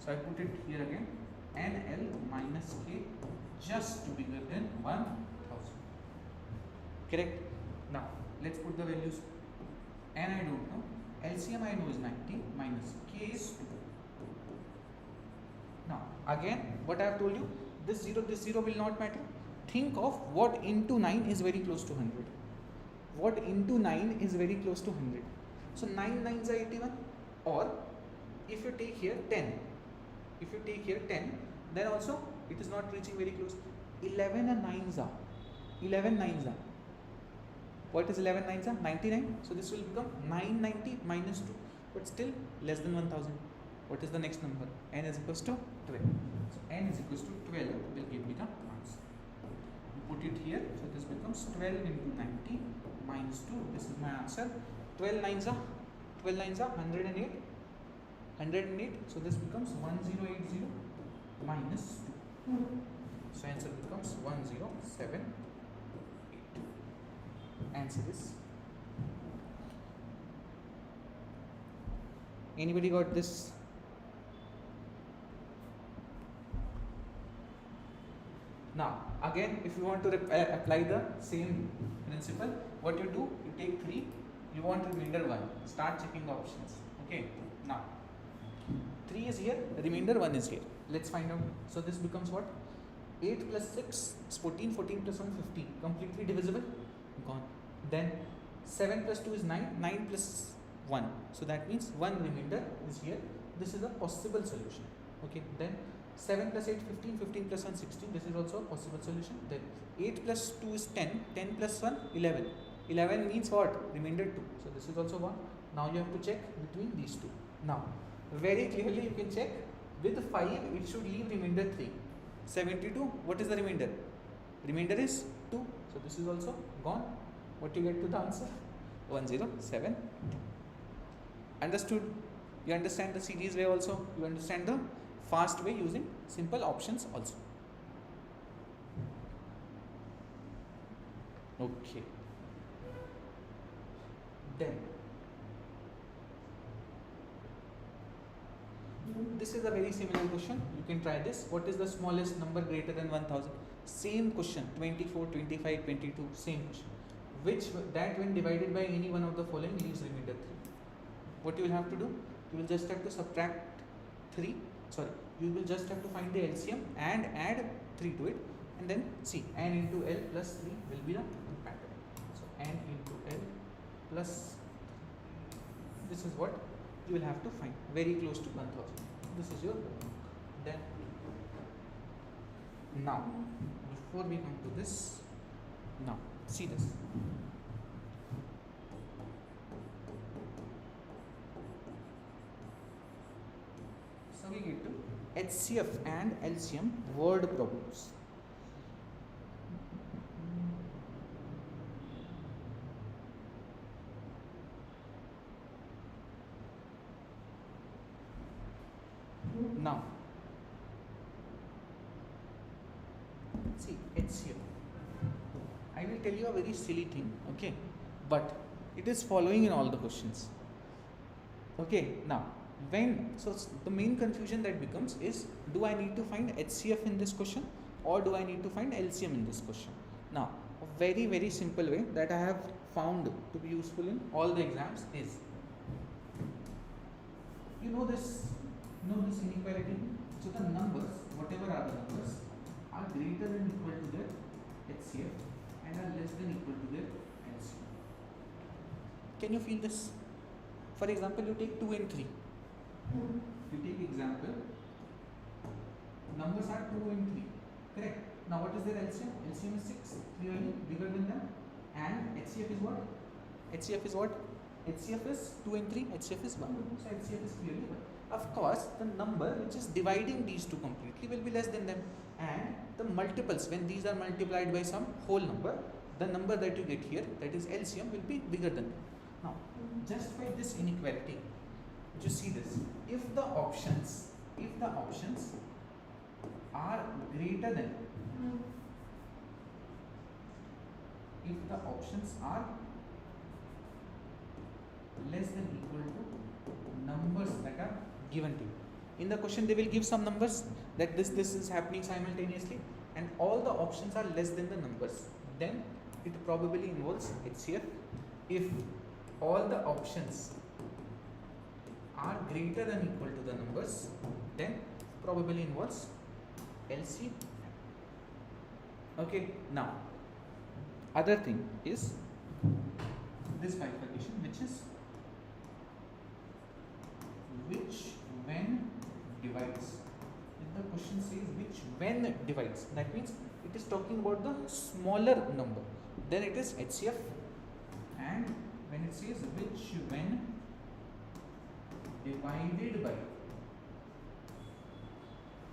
So I put it here again. NL minus k just to bigger than 1000. Correct? Now let's put the values. N I don't know. LCM I know is 90 minus k is 2. Now again what I have told you, this 0 will not matter. Think of what into 9 is very close to 100. What into 9 is very close to 100. So 9 9s are 81. Or if you take here 10, then also it is not reaching very close. 11 and 9s are 11 9s are. What is 11 9s are? 99. So this will become 990 minus 2, but still less than 1000. What is the next number? N is equals to 12. So n is equals to 12 will give me the answer. Put it here, so this becomes 12 into 90 minus 2. This is my answer. 12 nines are 108. 108. So this becomes 1080 minus 2. So answer becomes 1078. Answer is. Anybody got this? Now again, if you want to apply the same principle, what you do, you take 3, you want remainder 1, start checking the options. Okay, now 3 is here, remainder 1 is here. Let's find out. So this becomes what? 8 plus 6 is 14, 14 plus 1 15, completely divisible, gone. Then 7 plus 2 is 9, 9 plus 1, so that means 1 remainder is here. This is a possible solution. Okay, then 7 plus 8 15, 15 plus 1 16, this is also a possible solution. Then 8 plus 2 is 10, 10 plus 1 11, 11 means what? Remainder 2, so this is also 1. Now you have to check between these two. Now very clearly you can check, with 5 it should leave remainder 3. 72, what is the remainder? Remainder is 2, so this is also gone. What you get to the answer? 107. Understood? You understand the series way also, you understand the fast way using simple options also. Okay, then this is a very similar question. You can try this. What is the smallest number greater than 1000? Same question, 24, 25, 22, same question. Which that when divided by any one of the following leaves remainder 3. What you will have to do? You will just have to subtract 3. Sorry, you will just have to find the LCM and add 3 to it, and then see n into L plus 3 will be the pattern. So n into L plus, this is what you will have to find, very close to 1000. This is your homework. Then now before we come to this, now see this. So we get to HCF and LCM word problems. Now see HCF. I will tell you a very silly thing, okay, but it is following in all the questions. Okay, now the main confusion that becomes is, do I need to find HCF in this question or do I need to find LCM in this question? Now a very very simple way that I have found to be useful in all the exams is, you know this inequality. So the numbers, whatever are the numbers, are greater than equal to their HCF and are less than equal to their LCM. Can you feel this? For example, you take 2 and 3. You take example, numbers are 2 and 3, correct? Now what is their LCM? LCM is 6, clearly bigger than them. And HCF is what? HCF is what? HCF is 2 and 3, HCF is 1. So HCF is clearly 1. Of course, the number which is dividing these two completely will be less than them. And the multiples, when these are multiplied by some whole number, the number that you get here, that is LCM, will be bigger than them. Now, just by this inequality, just see this. If the options are greater than, if the options are less than equal to numbers that are given to you. In the question they will give some numbers that this is happening simultaneously, and all the options are less than the numbers, then it probably involves HCF. If all the options are greater than equal to the numbers, then probably involves LCM. Okay, now other thing is this bifurcation, which is which when divides. If the question says which when divides, that means it is talking about the smaller number, then it is HCF. And when it says which when divided by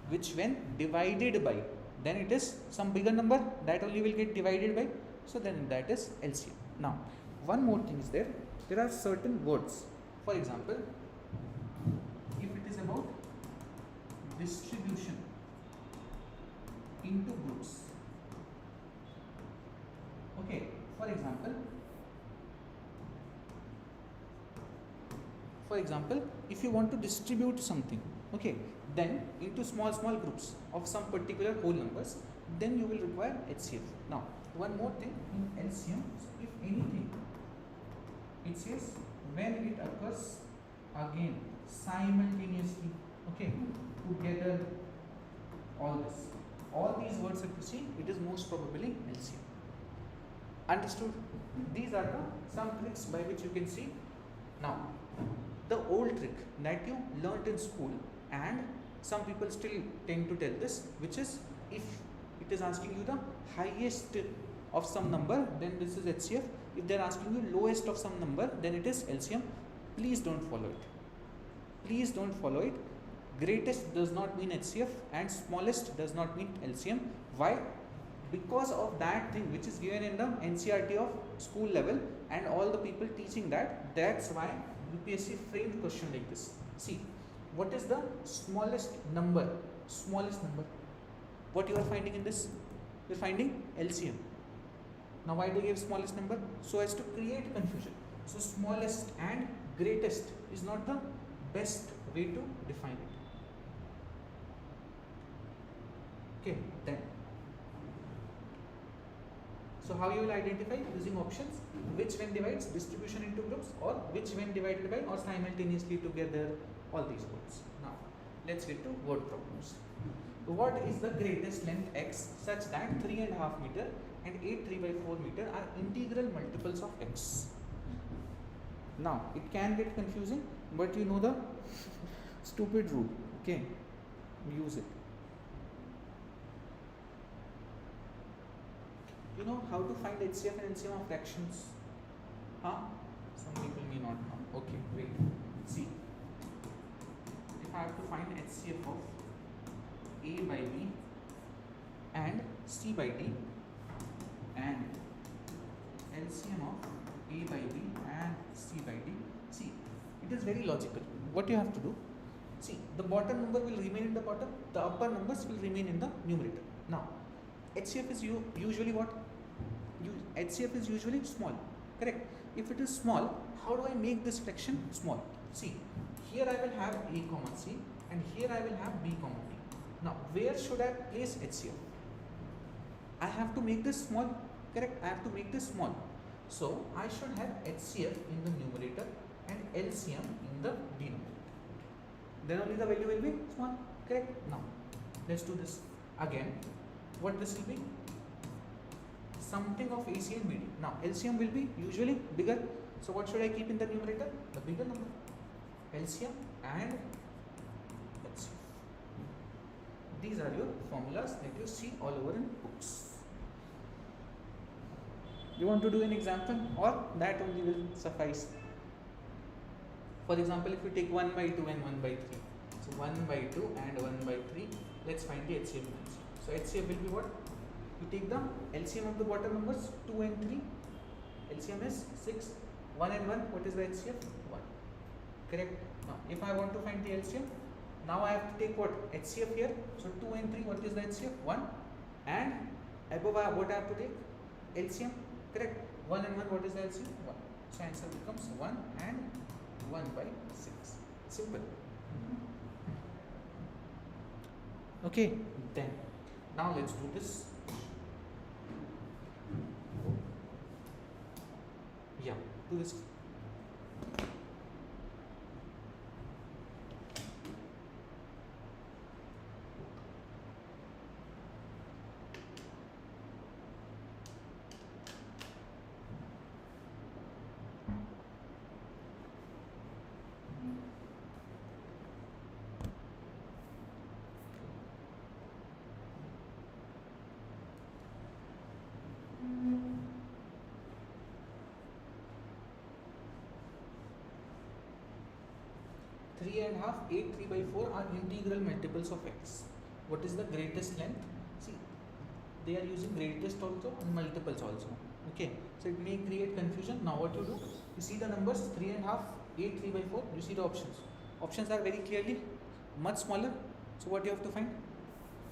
which when divided by, then it is some bigger number that only will get divided by, so then that is LCM. Now one more thing is there are certain words, for example, if it is about distribution into groups, okay, for example, if you want to distribute something, okay, then into small groups of some particular whole numbers, then you will require HCF. Now one more thing in LCM, if anything, it says when it occurs again simultaneously, okay, together, all these words, if you see, it is most probably LCM. Understood? These are some tricks by which you can see. Now the old trick that you learnt in school, and some people still tend to tell this, which is if it is asking you the highest of some number, then this is HCF. If they are asking you lowest of some number, then it is LCM. Please don't follow it. Please don't follow it. Greatest does not mean HCF and smallest does not mean LCM. Why? Because of that thing which is given in the NCERT of school level and all the people teaching that, that's why UPSC framed question like this. See, what is the smallest number? What you are finding in this? You are finding LCM. Now why they gave smallest number? So as to create confusion. So smallest and greatest is not the best way to define it. Okay, then. So how you will identify? Using options, which when divides distribution into groups, or which when divided by or simultaneously together, all these words. Now let's get to word problems. What is the greatest length x such that 3.5 meter and 8 3/4 meter are integral multiples of x? Now it can get confusing, but you know the stupid rule, okay? Use it. You know how to find HCF and LCM of fractions? Some people may not know. Okay, wait. See, if I have to find HCF of A by B and C by D and LCM of A by B and C by D, see, it is very logical. What you have to do? See, the bottom number will remain in the bottom, the upper numbers will remain in the numerator. Now, HCF is usually what? HCF is usually small, correct? If it is small, how do I make this fraction small? See, here I will have A comma C and here I will have B comma D. Now, where should I place HCF? I have to make this small, correct? I have to make this small. So, I should have HCF in the numerator and LCM in the denominator. Then only the value will be small, correct? Now, let's do this again. What this will be? Something of AC and BD. Now LCM will be usually bigger, so what should I keep in the numerator? The bigger number. LCM and HCF. These are your formulas that you see all over in books. You want to do an example, or that only will suffice? For example, if you take 1 by 2 and 1 by 3, so 1 by 2 and 1 by 3, let's find the HCF and LCM. So HCF will be what? You take the LCM of the bottom numbers 2 and 3. LCM is 6. 1 and 1. What is the HCF? 1. Correct. Now, if I want to find the LCM, now I have to take what? HCF here. So 2 and 3. What is the HCF? 1. And above what I have to take? LCM. Correct. 1 and 1. What is the LCM? 1. So answer becomes 1 and 1 by 6. Simple. Okay. Then now let's do this. Yeah, do this. Three and a half, 8 3/4 are integral multiples of x. what is the greatest length? See, they are using greatest also and multiples also. Okay, so it may create confusion. Now what you do, you see the numbers 3.5, 8, 3 by 4, you see the options. Options are very clearly much smaller. So what you have to find?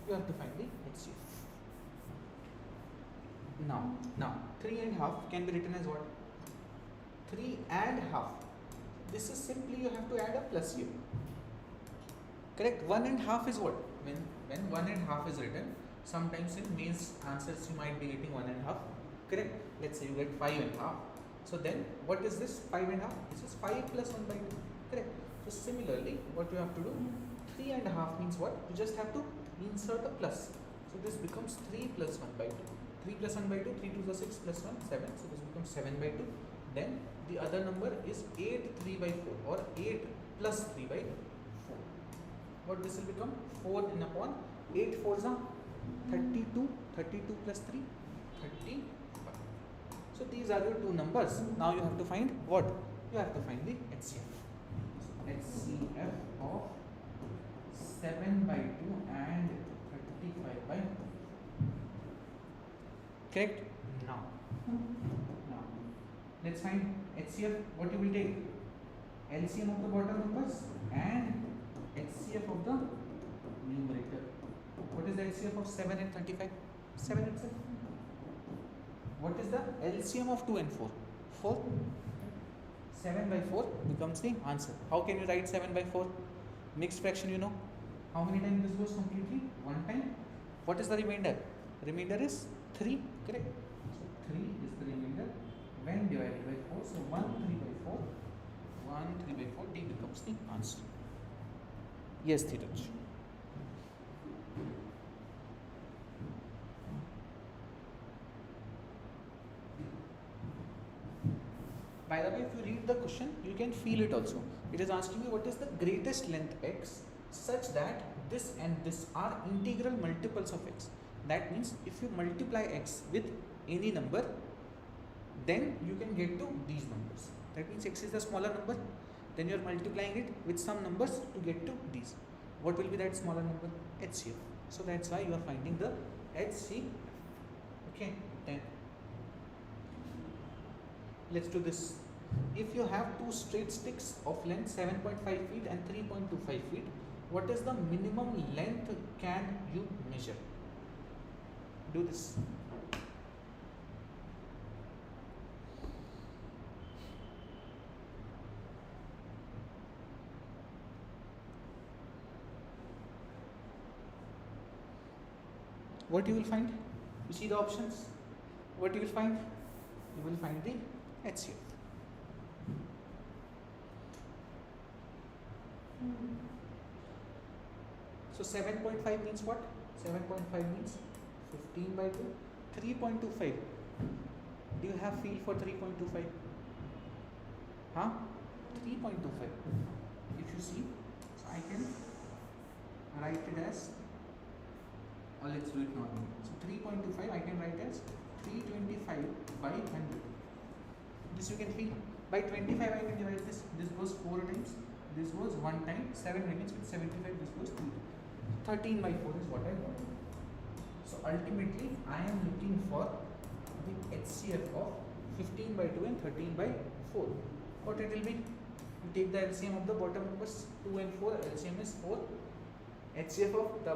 You have to find the HCF. Now 3.5 can be written as what? 3.5. This is simply you have to add a plus here. Correct? 1.5 is what? When 1.5 is written, sometimes in mains answers you might be getting 1.5. Correct? Let's say you get 5.5. So then what is this 5.5? This is 5 plus 1 by 2. Correct? So similarly, what you have to do? 3.5 means what? You just have to insert a plus. So this becomes 3 plus 1 by 2. 3 plus 1 by 2, 3 to the 6 plus 1, 7. So this becomes 7 by 2. Then the other number is 8 3 by 4 or 8 plus 3 by 4. What this will become? 4 in upon 8 4s are 32. 32 plus 3, 35. So these are your two numbers. Now you have to find what? You have to find the HCF. So HCF of 7 by 2 and 35 by 4. Correct? Now let's find HCF. What you will take? LCM of the bottom numbers and HCF of the numerator. What is the HCF of 7 and 35? 7 itself. What is the LCM of 2 and 4? 4. 7 by 4 becomes the answer. How can you write 7 by 4? Mixed fraction, you know. How many times this goes completely? 1 time. What is the remainder? Remainder is 3. Correct? So 3 is the remainder when divided by 4. So 1 3 by 4. 1 3 by 4. D becomes the answer. Yes, Dheeraj. By the way, if you read the question, you can feel it also. It is asking you what is the greatest length x such that this and this are integral multiples of x. That means if you multiply x with any number, then you can get to these numbers. That means x is the smaller number, then you are multiplying it with some numbers to get to these. What will be that smaller number? HCF. So that's why you are finding the HCF. Okay, then let's do this. If you have two straight sticks of length 7.5 feet and 3.25 feet, what is the minimum length can you measure? Do this. What you will find? You see the options? What you will find? You will find the HCF. So 7.5 means what? 7.5 means 15 by 2. 3.25. Do you have feel for 3.25? Huh? 3.25. If you see, so I can write it as, or let's do it normally. So 3.25 I can write as 325 by 100. This you can feel. By 25 I can divide this. This goes 4 times. This goes 1 time. 7 remains with 75. This goes 3. 13 by 4 is what I want. So ultimately I am looking for the HCF of 15 by 2 and 13 by 4. What it will be? You take the LCM of the bottom numbers 2 and 4. LCM is 4. HCF of the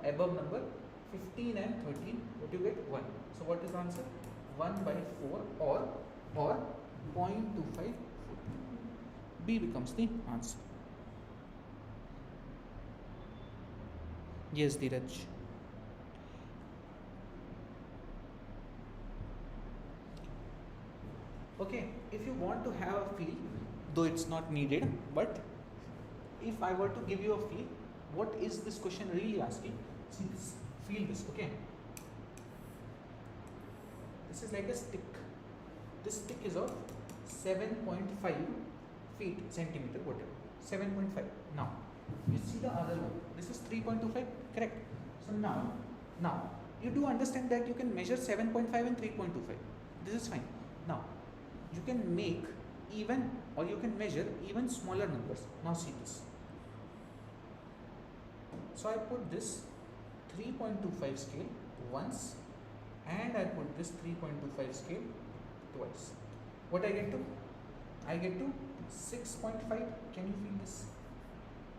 above number 15 and 13. What you get? 1. So what is the answer? 1 by 4 or 0.25. B becomes the answer. Yes, Dheeraj. Okay, if you want to have a feel, though it's not needed, but if I were to give you a feel, what is this question really asking? See this, feel this, okay? This is like a stick. This stick is of 7.5 feet, centimeter, whatever. 7.5. Now, you see the other one. This is 3.25, correct? So now you do understand that you can measure 7.5 and 3.25. This is fine. Now, you can make even, or you can measure even smaller numbers. Now see this. So I put this 3.25 scale once and I put this 3.25 scale twice. What I get to? I get to 6.5. Can you feel this?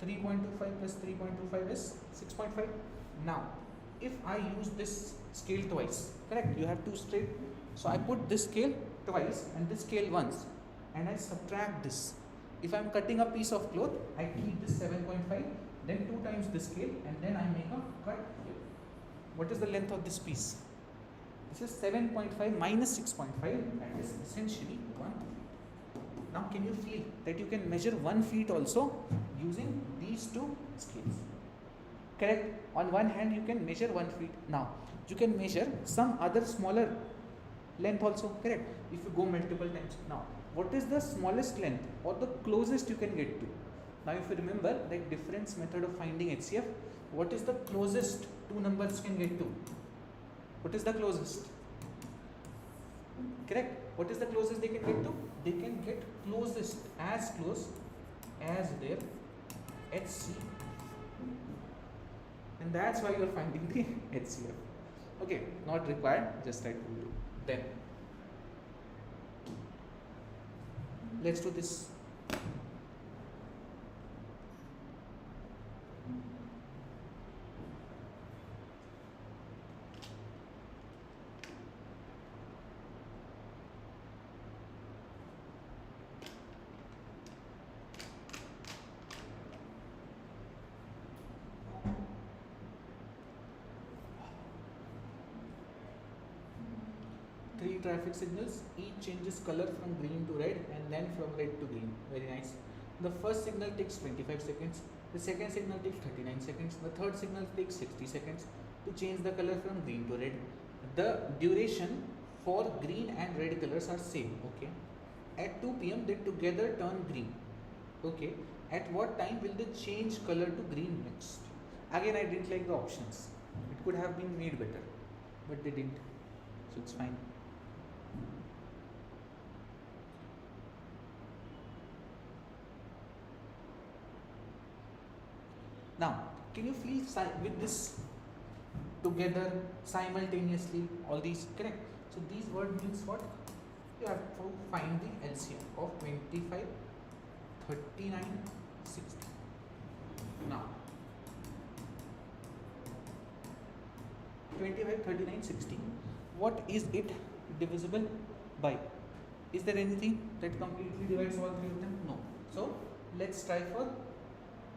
3.25 plus 3.25 is 6.5. Now, if I use this scale twice, correct? You have two straight. So I put this scale twice and this scale once and I subtract this. If I am cutting a piece of cloth, I keep this 7.5, then 2 times this scale and then I make a cut here. What is the length of this piece? This is 7.5 minus 6.5, that is essentially 1 feet. Now can you feel that you can measure 1 feet also using these two scales? Correct? On one hand you can measure 1 feet. Now you can measure some other smaller length also, correct? If you go multiple times. Now what is the smallest length or the closest you can get to? Now if you remember that difference method of finding HCF, what is the closest two numbers can get to? What is the closest? Correct? What is the closest they can get to? They can get closest, as close as their HCF. And that's why you are finding the HCF. Okay, not required, just I told you. Then let's do this. Three traffic signals, each changes color from green to red and then from red to green. Very nice. The first signal takes 25 seconds, the second signal takes 39 seconds, the third signal takes 60 seconds to change the color from green to red. The duration for green and red colors are same, okay. At 2 p.m. they together turn green, okay. At what time will they change color to green next? Again, I didn't like the options. It could have been made better, but they didn't, so it's fine. Now, can you feel with this together, simultaneously, all these, correct? So these word means what? You have to find the LCM of 25, 39, 60. Now, 25, 39, 60. What is it divisible by? Is there anything that completely divides all three of them? No. So let's try for,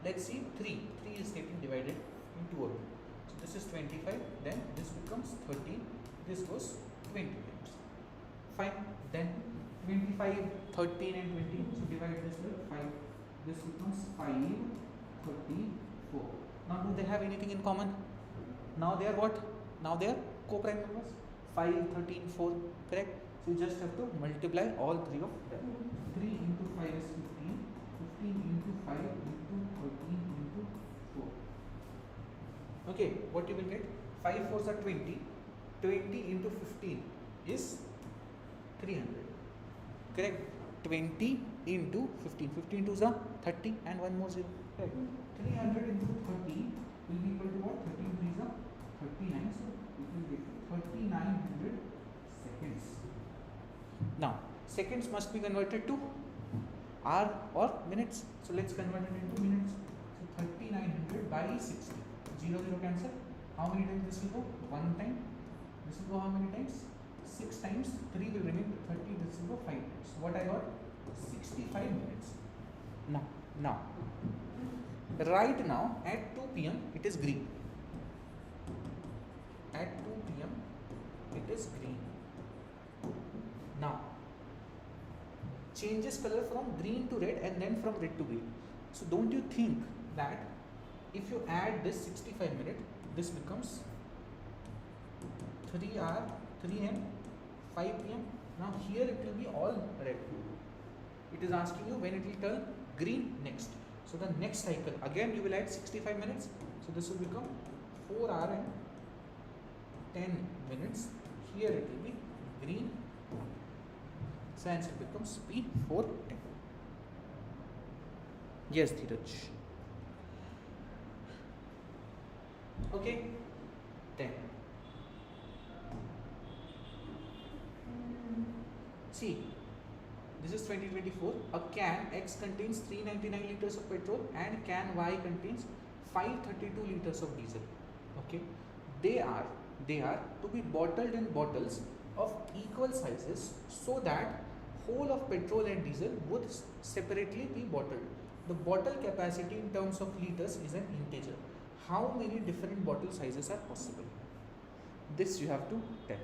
let's see, 3. 3 is getting divided in 2 of them. So this is 25, then this becomes 30, this goes 20 times. Fine. Then 25, 13 and 20. So divide this with 5. This becomes 5, 34. Now do they have anything in common? Now they are what? Now they are co-prime numbers. 5, 13, 4, correct? So you just have to multiply all three of them. 3 into 5 is 15, 15 into 5 into 13 into 4. Okay, what you will get? 5 4s are 20, 20 into 15 is 300, correct? 20 into 15, 15 2s are 30 and 1 more 0, correct? 300 into 30 will be equal to what? 13 3s are 39, so it will get 3900 seconds. Now, seconds must be converted to hour or minutes. So let's convert it into minutes. So 3900 by 60. 0 0 cancel. How many times this will go? 1 time. This will go how many times? 6 times. 3 will remain 30. This will go 5 times. What I got? 65 minutes. Now, right now at 2 p.m. it is green. At 2 p.m. it is green. Now, changes color from green to red and then from red to green. So don't you think that if you add this 65 minutes, this becomes 3 hour, 3 and 5 p.m. Now here it will be all red. It is asking you when it will turn green next. So the next cycle, again you will add 65 minutes. So this will become 4 hour and 10 minutes. Here it will be green. So answer becomes P410. Yes, Dheeraj. Okay. 10. See, this is 2024. A can X contains 399 liters of petrol and can Y contains 532 liters of diesel. Okay, they are to be bottled in bottles of equal sizes so that whole of petrol and diesel would separately be bottled. The bottle capacity in terms of liters is an integer. How many different bottle sizes are possible? This you have to tell.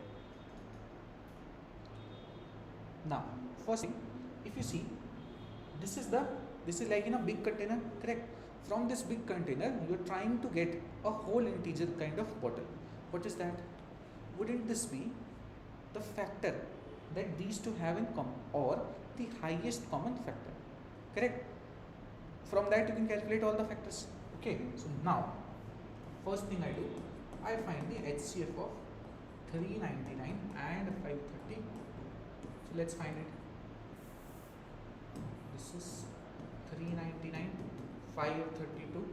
Now, first thing, if you see, this is like in a big container, correct? From this big container, you are trying to get a whole integer kind of bottle. What is that? Wouldn't this be the factor that these two have in common, or the highest common factor? Correct? From that you can calculate all the factors. Okay, so now, first thing I do, I find the HCF of 399 and 530. So let's find it. This is 399, 532.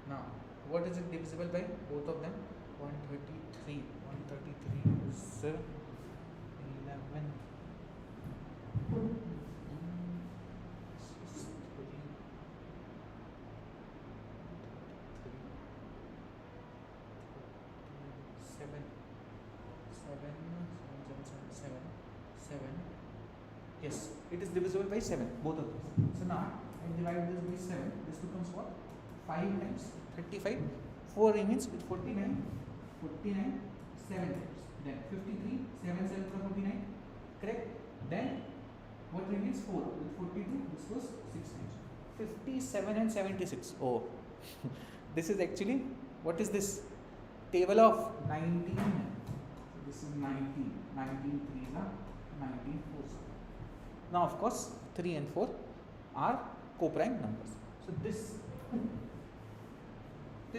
Now, what is it divisible by? Both of them. 133. 133 is 11. Yes, it is divisible by 7, both of these. So now I divide this by 7. This becomes what? 5 times 35. 4 remains with 49. 49, 7 times. Then 53, 7 7 for 49. Correct? Then what remains? 4. With 42, this was 6 times. 57 and 76. Oh, this is actually, what is this? Table of 19. So this is 19. 19 3s are 19 4s. Now, of course, 3 and 4 are co-prime numbers. So this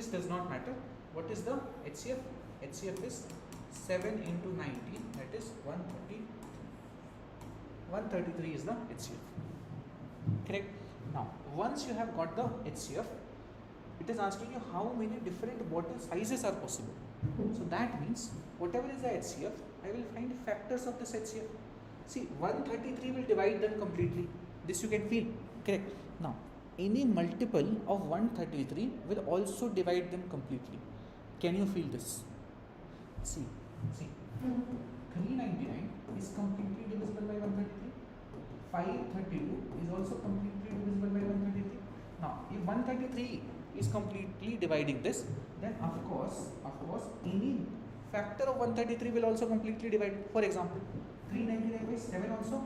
does not matter. What is the HCF? HCF is 7 into 19, that is 130. 133 is the HCF. Correct? Now, once you have got the HCF, it is asking you how many different bottle sizes are possible. So that means whatever is the HCF, I will find factors of this HCF. See, 133 will divide them completely. This you can feel. Correct. Now, any multiple of 133 will also divide them completely. Can you feel this? See. 399 is completely divisible by 133. 532 is also completely divisible by 133. Now, if 133 is completely dividing this, then of course, any factor of 133 will also completely divide. For example, 399 by 7 also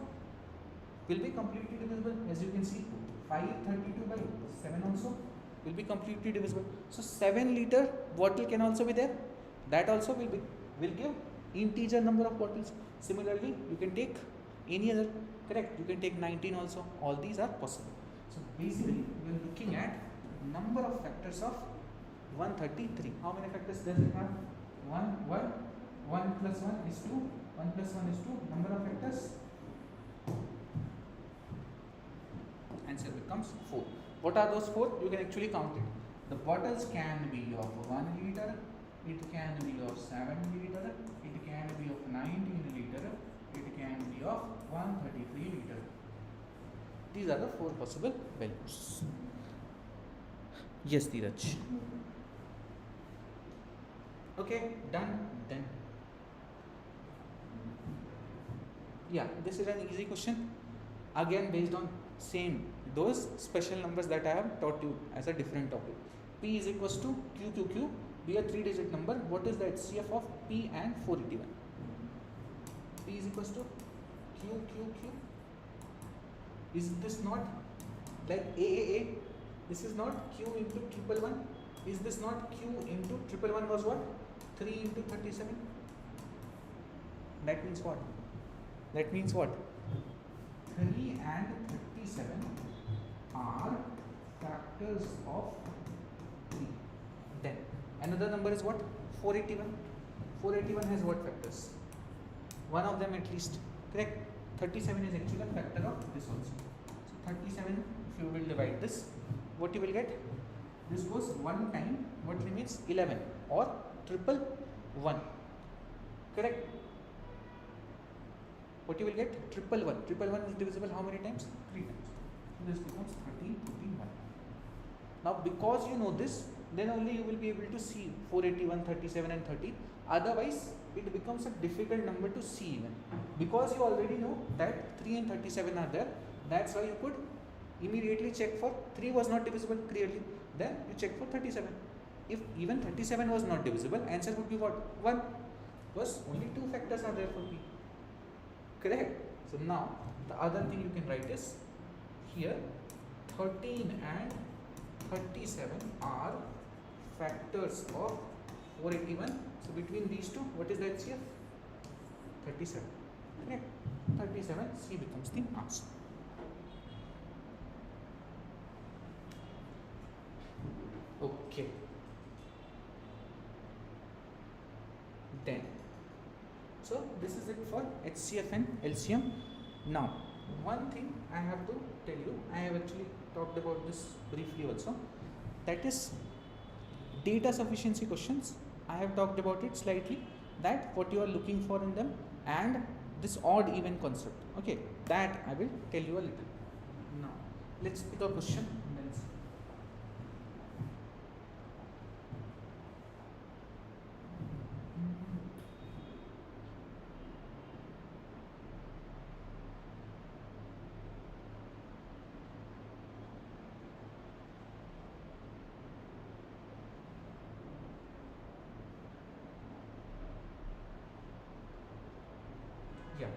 will be completely divisible. As you can see, 532 by 7 also will be completely divisible. So 7 liter bottle can also be there. That also will give integer number of bottles. Similarly, you can take any other. Correct. You can take 19 also. All these are possible. So basically, we are looking at number of factors of 133. How many factors does it have? 1 plus 1 is 2. 1 plus 1 is 2. Number of factors. Answer becomes 4. What are those 4? You can actually count it. The bottles can be of 1 liter. It can be of 7 liter. It can be of 19 liter. It can be of 133 liter. These are the 4 possible values. Yes, Dheeraj. Okay, done. Then. Yeah, this is an easy question. Again, based on those special numbers that I have taught you as a different topic. P is equals to QQQ, be a 3-digit number. What is the HCF of P and 481? P is equals to QQQ. Is this not like AAA? This is not Q into 111. Is this not Q into 111 was what? 3 into 37. That means what? 3 and 37 are factors of 3. Then another number is what? 481. 481 has what factors? One of them at least. Correct? 37 is actually a factor of this also. So 37, if you will divide this, what you will get? This goes 1 time, what remains? 11 or triple 1. Correct? What you will get? Triple 1. Triple 1 is divisible how many times? 3 times. So this becomes 13, 1. Now because you know this, then only you will be able to see 481, 37 and 30. Otherwise, it becomes a difficult number to see even. Because you already know that 3 and 37 are there, that's why you could immediately check for 3 was not divisible clearly. Then you check for 37. If even 37 was not divisible, answer would be what? 1. Because only 2 factors are there for P. Correct? So now the other thing you can write is here 13 and 37 are factors of 481. So between these two, what is the HCF? 37. Correct? 37, C becomes the answer. Okay. Then, so this is it for HCF and LCM. Now, one thing I have to tell you, I have actually talked about this briefly also, that is data sufficiency questions. I have talked about it slightly, that what you are looking for in them, and this odd even concept. Okay, that I will tell you a little. Now, let's pick a question. Yeah,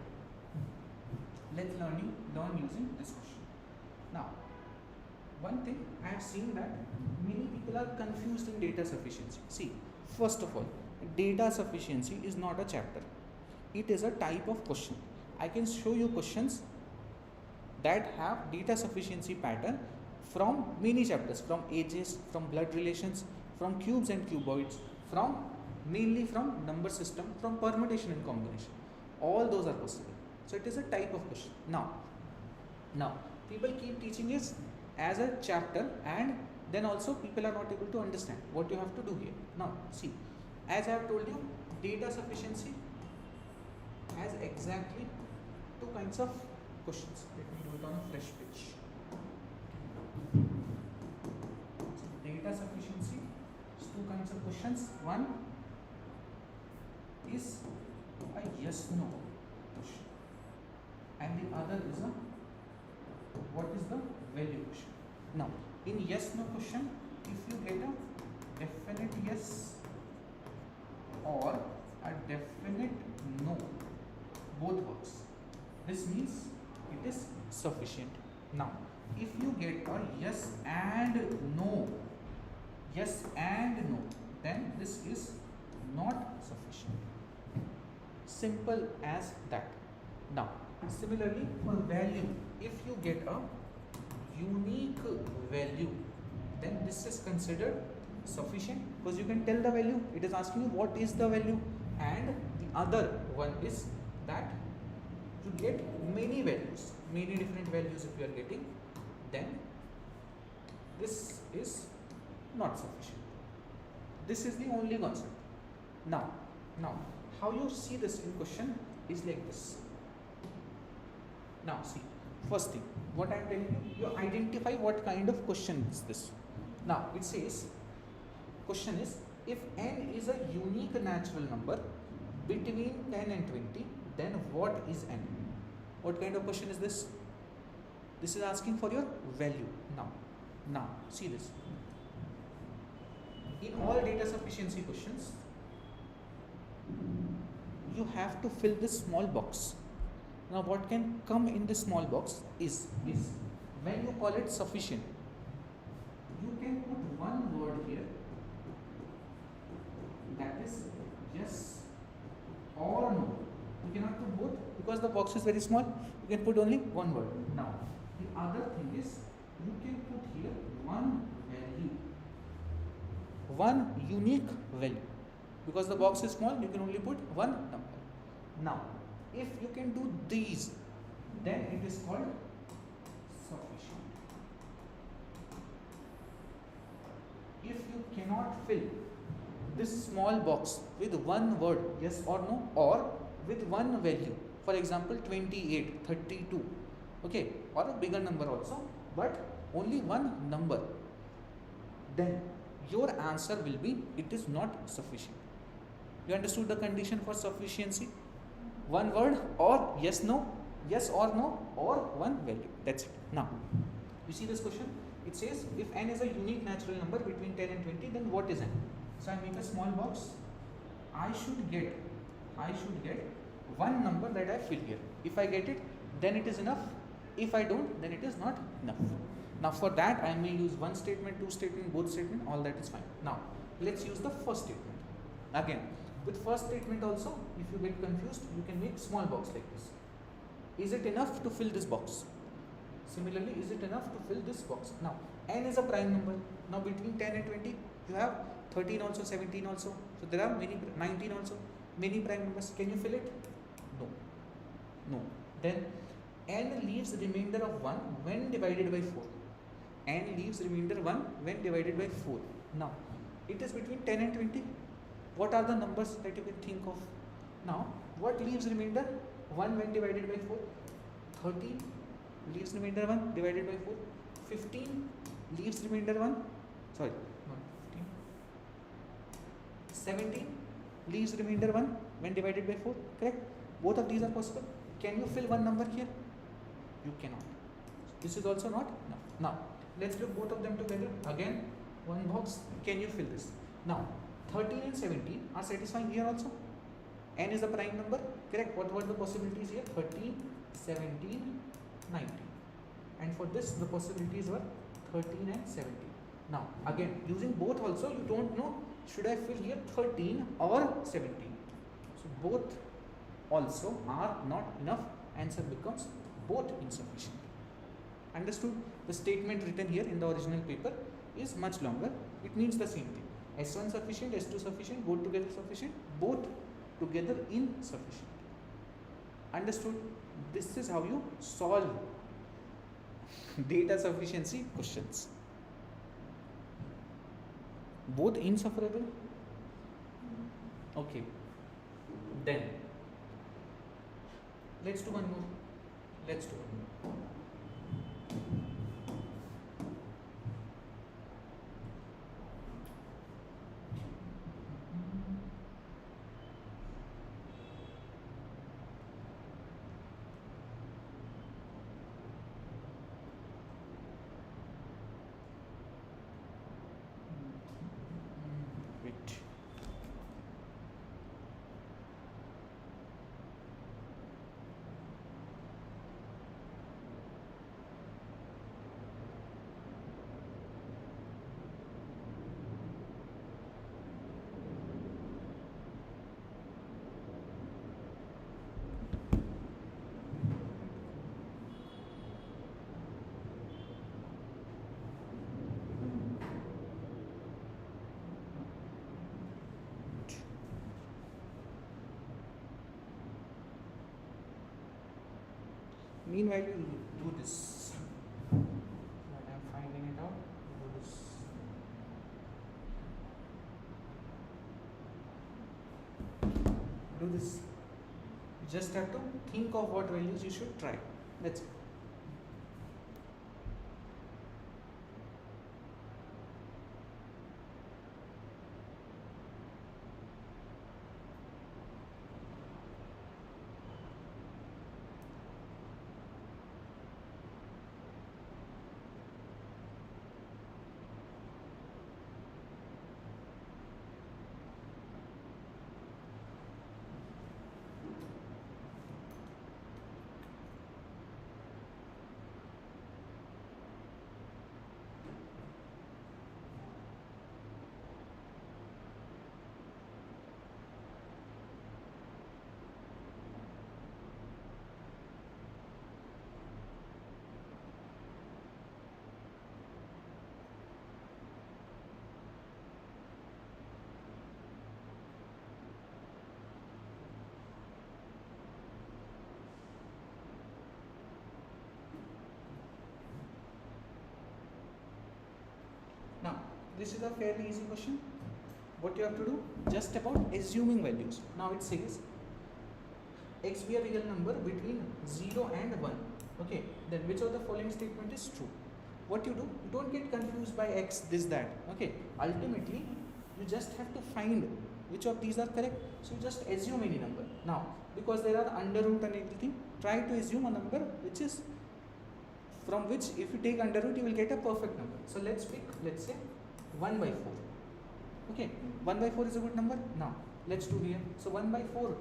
let's learn using this question. Now, one thing I have seen that many people are confused in data sufficiency. See, first of all, data sufficiency is not a chapter. It is a type of question. I can show you questions that have data sufficiency pattern from many chapters, from ages, from blood relations, from cubes and cuboids, mainly from number system, from permutation and combination. All those are possible. So it is a type of question. Now people keep teaching this as a chapter, and then also people are not able to understand what you have to do here. Now see, as I have told you, data sufficiency has exactly 2 kinds of questions. Let me do it on a fresh page. So data sufficiency is 2 kinds of questions. One is a yes no question, and the other is a what is the value question. Now in yes no question, if you get a definite yes or a definite no, both works. This means it is sufficient. Now if you get a yes and no, then this is not sufficient. Simple as that. Now similarly for value, if you get a unique value, then this is considered sufficient, because you can tell the value. It is asking you what is the value, and the other one is that you get many values, many different values. If you are getting, then this is not sufficient. This is the only concept. Now how you see this in question is like this. Now see, first thing what I am telling you, you identify what kind of question is this. Now it says, question is, if n is a unique natural number between 10 and 20, then what is n? What kind of question is this? This is asking for your value. Now see this. In all data sufficiency questions, you have to fill this small box. Now what can come in this small box is when you call it sufficient, you can put one word here, that is yes or no. You cannot put both because the box is very small. You can put only one word. Now the other thing is, you can put here one value, one unique value. Because the box is small, you can only put one number. Now if you can do these, then it is called sufficient. if you cannot fill this small box with one word, yes or no, or with one value, for example 28, 32, okay, or a bigger number also, but only one number, then your answer will be it is not sufficient. You understood the condition for sufficiency? One word or yes, no, yes or no, or one value. That's it. Now, you see this question? It says if n is a unique natural number between 10 and 20, then what is n? So I make a small box. I should get one number that I fill here. If I get it, then it is enough. If I don't, then it is not enough. Now for that I may use one statement, two statement, both statement, all that is fine. Now let's use the first statement. Again, with first statement also, if you get confused, you can make small box like this. Is it enough to fill this box? Similarly, is it enough to fill this box? Now n is a prime number. Now between 10 and 20, you have 13 also, 17 also. So there are many, 19 also, many prime numbers. Can you fill it? No. No. Then n leaves remainder of 1 when divided by 4. N leaves remainder 1 when divided by 4. Now, it is between 10 and 20. What are the numbers that you can think of? Now, what leaves remainder? 1 when divided by 4. 13 leaves remainder 1 divided by 4. 15 leaves remainder 1. Sorry, not 15. 17 leaves remainder 1 when divided by 4. Correct? Both of these are possible. Can you fill one number here? You cannot. This is also not enough. Now, let's look both of them together. Again, one box. Can you fill this? Now, 13 and 17 are satisfying here also. N is a prime number. Correct? What were the possibilities here? 13, 17, 19. And for this, the possibilities were 13 and 17. Now, again, using both also, you don't know, should I fill here 13 or 17? So, both also are not enough. Answer becomes both insufficient. Understood? The statement written here in the original paper is much longer. It means the same thing. S1 sufficient, S2 sufficient, both together sufficient, both together insufficient. Understood? This is how you solve data sufficiency questions. Both insufferable? Okay. Then, let's do one more. Let's do one more. Wait. Meanwhile, you do this. While I am finding it out, do this. Do this. You just have to think of what values you should try. That's it. This is a fairly easy question. What you have to do? Just about assuming values. Now it says x be a real number between 0 and 1. Okay, then which of the following statement is true? What you do? Don't get confused by x, this, that. Okay, ultimately you just have to find which of these are correct. So you just assume any number. Now, because there are under root and everything, try to assume a number which is from which if you take under root you will get a perfect number. So let's pick, let's say 1 by 4. Okay, 1 by 4 is a good number. Now let's do here. So 1 by 4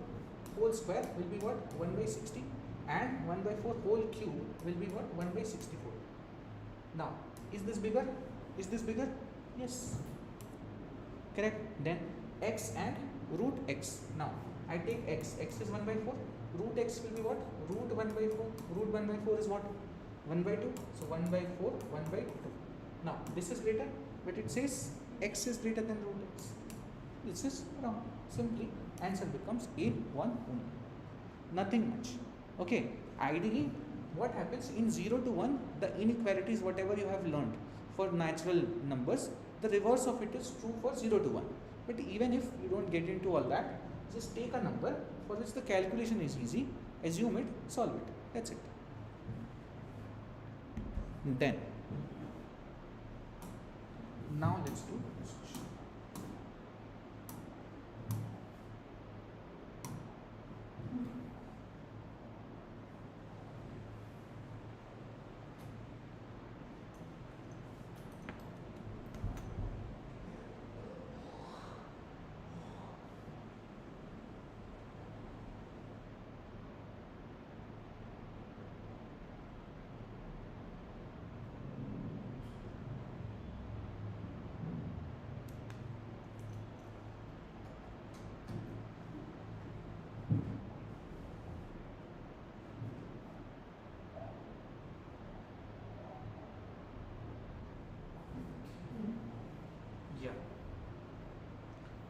whole square will be what? 1 by 60, and 1 by 4 whole cube will be what? 1 by 64. Now is this bigger? Is this bigger? Yes. Correct. Then x and root x. Now I take x. X is 1 by 4. Root x will be what? Root 1 by 4. Root 1 by 4 is what? 1 by 2. So 1 by 4, 1 by 2. Now this is greater, but it says x is greater than root x. This is wrong. Simply answer becomes A1 only. Nothing much. Okay. Ideally, what happens in 0 to 1, the inequalities whatever you have learned for natural numbers, the reverse of it is true for 0 to 1. But even if you don't get into all that, just take a number for which the calculation is easy, assume it, solve it. That's it. Then, now let's do this question.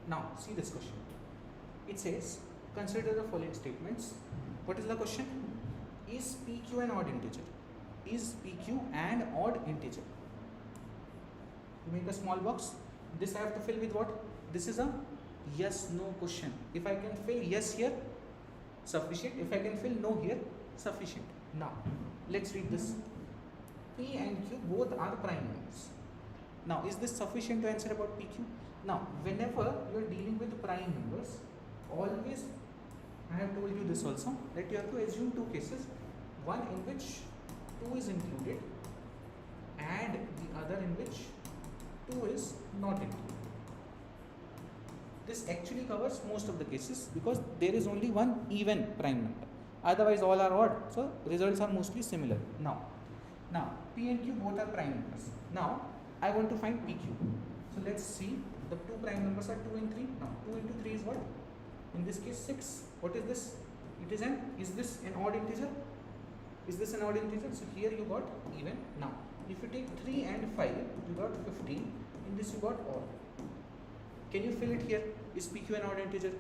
Now see this question. It says consider the following statements. What is the question? Is PQ an odd integer? Is PQ an odd integer? You make a small box. This I have to fill with what? This is a yes no question. If I can fill yes here, sufficient. If I can fill no here, sufficient. Now let's read this. P and Q both are prime numbers. Now is this sufficient to answer about PQ? Now whenever you are dealing with prime numbers, always, I have told you this also, that you have to assume two cases. One in which 2 is included and the other in which 2 is not included. This actually covers most of the cases because there is only one even prime number. Otherwise all are odd, so results are mostly similar. Now P and Q both are prime numbers. Now I want to find PQ. So let's see, the two prime numbers are 2 and 3. Now 2 into 3 is what? In this case 6. What is this? Is this an odd integer? Is this an odd integer? So here you got even. Now if you take 3 and 5, you got 15. In this you got odd. Can you fill it here? Is PQ an odd integer?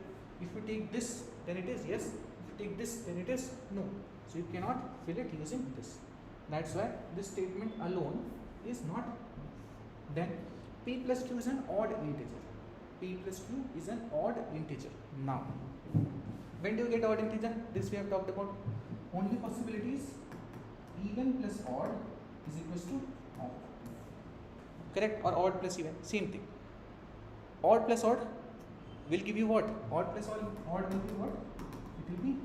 If you take this, then it is yes. If you take this, then it is no. So you cannot fill it using this. That's why this statement alone is not. Then P plus Q is an odd integer. P plus Q is an odd integer. Now, when do you get odd integer? This we have talked about. Only possibilities, even plus odd is equals to odd. Correct? Or odd plus even, same thing. Odd plus odd will give you what? Odd plus odd will be what? It will be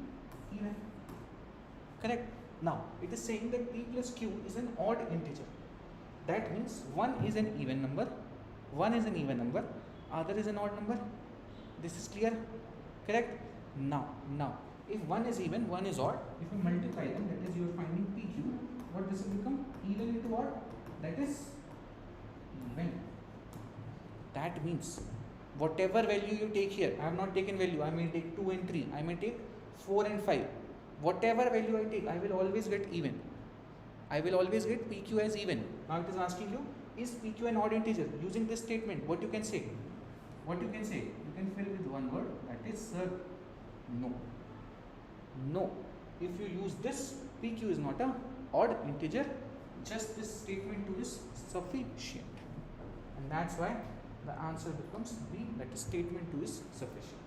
even. Correct? Now, it is saying that P plus Q is an odd integer. That means 1 is an even number, 1 is an even number, other is an odd number. This is clear? Correct? Now, if 1 is even, 1 is odd, if you multiply them, that is you are finding PQ, what this will become? Even into odd, that is even. That means whatever value you take here, I have not taken value, I may take 2 and 3, I may take 4 and 5. Whatever value I take, I will always get even. I will always get PQ as even. Now it is asking you, is PQ an odd integer? Using this statement, what you can say? What you can say? You can fill with one word, that is sir, no. No. If you use this, PQ is not an odd integer. Just this statement 2 is sufficient. and that's why the answer becomes B, that is statement 2 is sufficient.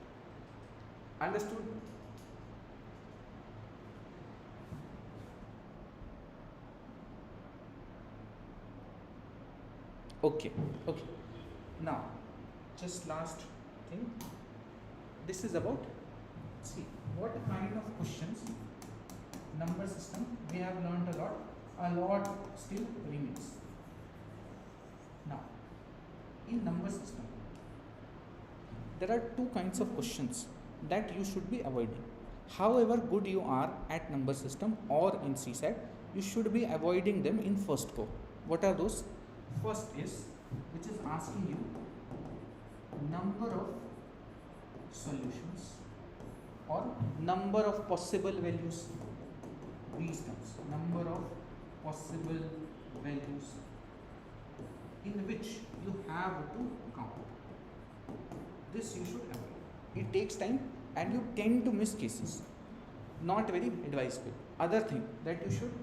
Understood? Okay. Now, just last thing. This is about, see, what kind of questions, number system, we have learned a lot still remains. Now, in number system, there are two kinds of questions that you should be avoiding. However good you are at number system or in CSAT, you should be avoiding them in first go. What are those? First is, which is asking you number of solutions or number of possible values. These terms, number of possible values in which you have to count. This you should avoid. It takes time and you tend to miss cases. Not very advisable. Other thing that you should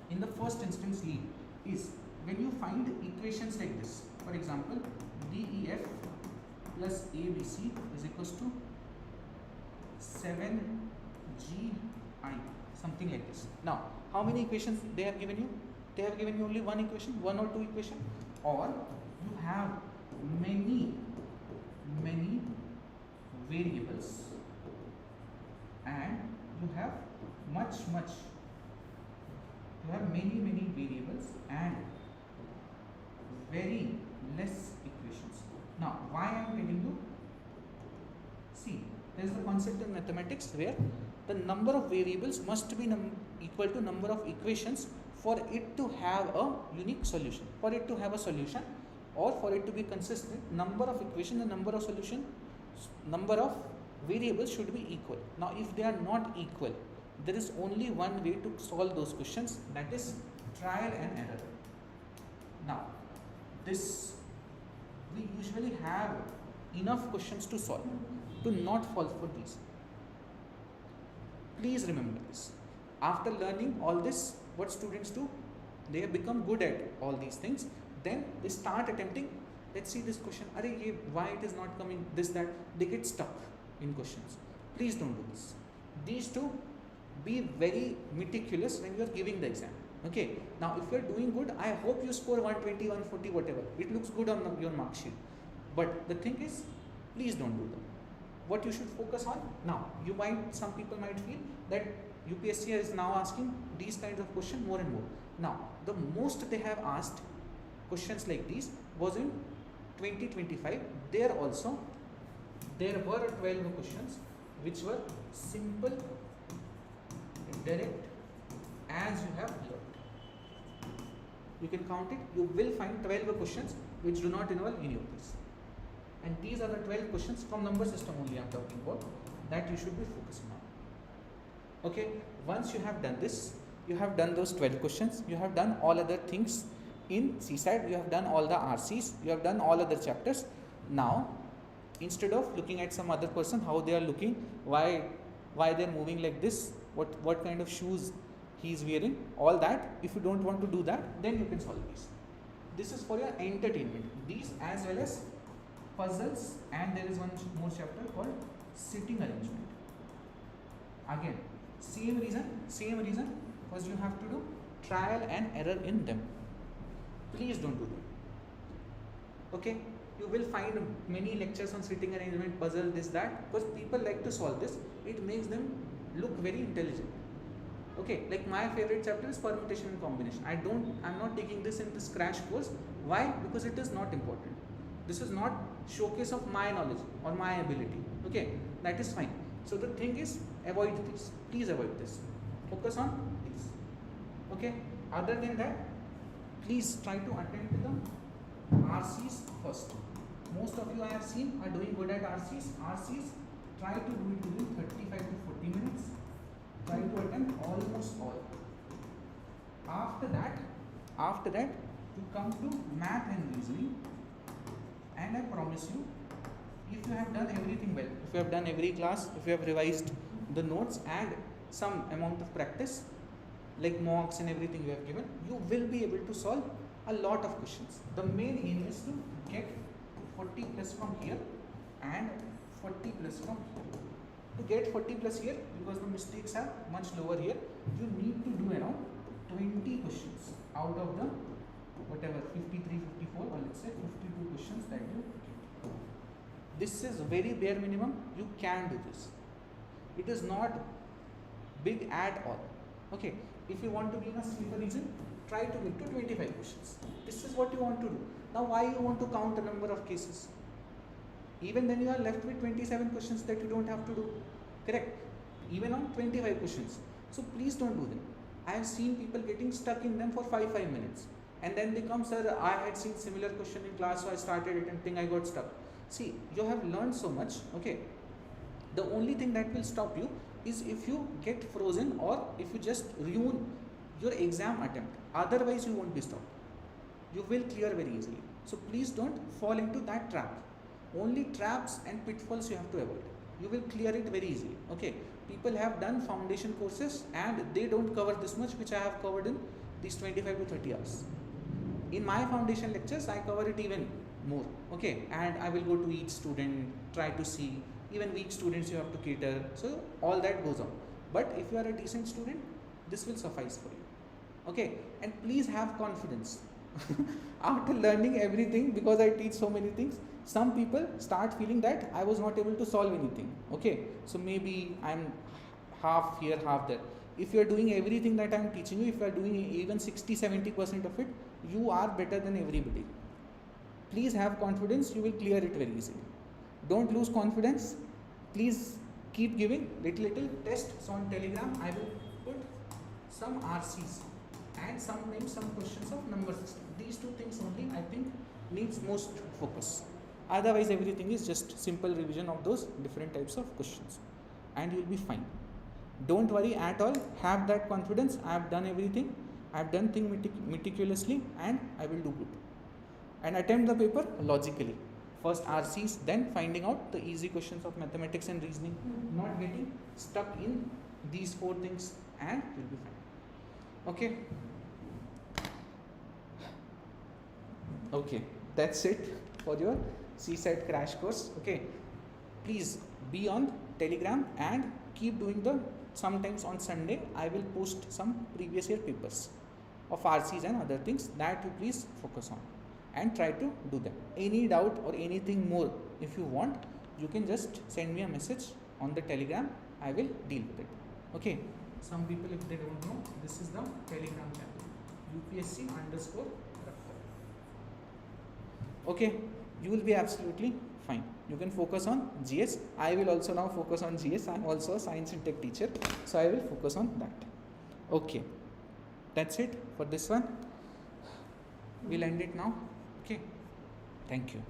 in the first instance leave is when you find equations like this. For example, DEF plus ABC is equals to 7GI, something like this. Now, how many equations they have given you? They have given you only one equation, one or two equation, or you have many variables and you have many variables and very less equations. Now, why I am telling you? See, there is the concept in mathematics where the number of variables must be equal to number of equations for it to have a unique solution. For it to have a solution or for it to be consistent, number of equations and number of solution, number of variables should be equal. Now, if they are not equal, there is only one way to solve those questions, that is trial and error. Now, this we usually have enough questions to solve, to not fall for these. Please remember this. After learning all this, what students do? They have become good at all these things. Then they start attempting, let's see this question, why it is not coming, this, that. They get stuck in questions. Please don't do this. These two, be very meticulous when you are giving the exam. Okay, now if you are doing good, I hope you score 120, 140, whatever. It looks good on your mark sheet. But the thing is, please don't do that. What you should focus on now, some people might feel that UPSC is now asking these kinds of questions more and more. Now, the most they have asked questions like these was in 2025. There were 12 questions which were simple, direct, as you have learned. You can count it. You will find 12 questions which do not involve any of this. And these are the 12 questions from number system only I am talking about, that you should be focusing on. Okay, once you have done this, you have done those 12 questions, you have done all other things in CSAT, you have done all the RCs, you have done all other chapters. Now, instead of looking at some other person, how they are looking, why they are moving like this, what kind of shoes he is wearing, all that, if you don't want to do that, then you can solve this. This is for your entertainment. These as well as puzzles, and there is one more chapter called sitting arrangement. Again, same reason, because you have to do trial and error in them. Please don't do that. Okay, you will find many lectures on sitting arrangement, puzzle, this, that, because people like to solve this. It makes them look very intelligent. Okay, like my favorite chapter is permutation and combination. I'm not taking this in this crash course. Why? Because it is not important. This is not showcase of my knowledge or my ability. Okay, that is fine. So the thing is, avoid this. Please avoid this. Focus on this. Okay. Other than that, please try to attend to the RCs first. Most of you I have seen are doing good at RCs. Try to do it within 35 to 40 minutes. Try to attempt almost all. After that, you come to math and reasoning. And I promise you, if you have done everything well, if you have done every class, if you have revised the notes and some amount of practice, like mocks and everything you have given, you will be able to solve a lot of questions. The main aim is to get 40 plus from here and 40 plus from here. To get 40 plus here, because the mistakes are much lower here, you need to do around 20 questions out of the whatever 53, 54 or let's say 52 questions that you get. This is very bare minimum. You can do this. It is not big at all. Okay, if you want to be in a sleeper region, try to get to 25 questions. This is what you want to do. Now why you want to count the number of cases? Even then you are left with 27 questions that you don't have to do. Correct? Even on 25 questions. So please don't do them. I have seen people getting stuck in them for 5 minutes. And then they come, sir, I had seen similar question in class, so I started attempting, I got stuck. See, you have learned so much, okay? The only thing that will stop you is if you get frozen or if you just ruin your exam attempt. Otherwise, you won't be stopped. You will clear very easily. So please don't fall into that trap. Only traps and pitfalls you have to avoid. You will clear it very easily. Okay, people have done foundation courses and they don't cover this much, which I have covered in these 25 to 30 hours. In my foundation lectures, I cover it even more. Okay, and I will go to each student, try to see. Even weak students you have to cater. So all that goes on. But if you are a decent student, this will suffice for you. Okay, and please have confidence. After learning everything, because I teach so many things, some people start feeling that I was not able to solve anything. Okay, so maybe I'm half here, half there. If you are doing everything that I am teaching you, if you are doing even 60-70% of it, you are better than everybody. Please have confidence, you will clear it very easily. Don't lose confidence. Please keep giving little tests on Telegram. I will put some RCs and sometimes some questions of number system. These two things only I think needs most focus. Otherwise everything is just simple revision of those different types of questions and you will be fine. Don't worry at all. Have that confidence. I have done everything. I have done things meticulously and I will do good. And attempt the paper logically. First RCs, then finding out the easy questions of mathematics and reasoning. Not getting stuck in these 4 things and you will be fine. Okay. Okay, that's it for your CSAT crash course. Okay, please be on Telegram and keep doing sometimes on Sunday I will post some previous year papers of RCs and other things that you please focus on and try to do them. Any doubt or anything more if you want, you can just send me a message on the Telegram. I will deal with it. Okay, some people if they don't know, this is the Telegram channel UPSC_Prakhar. Okay, you will be absolutely fine. You can focus on GS. I will also now focus on GS. I am also a science and tech teacher, so I will focus on that. Okay, that's it for this one. We'll end it now. Okay, thank you.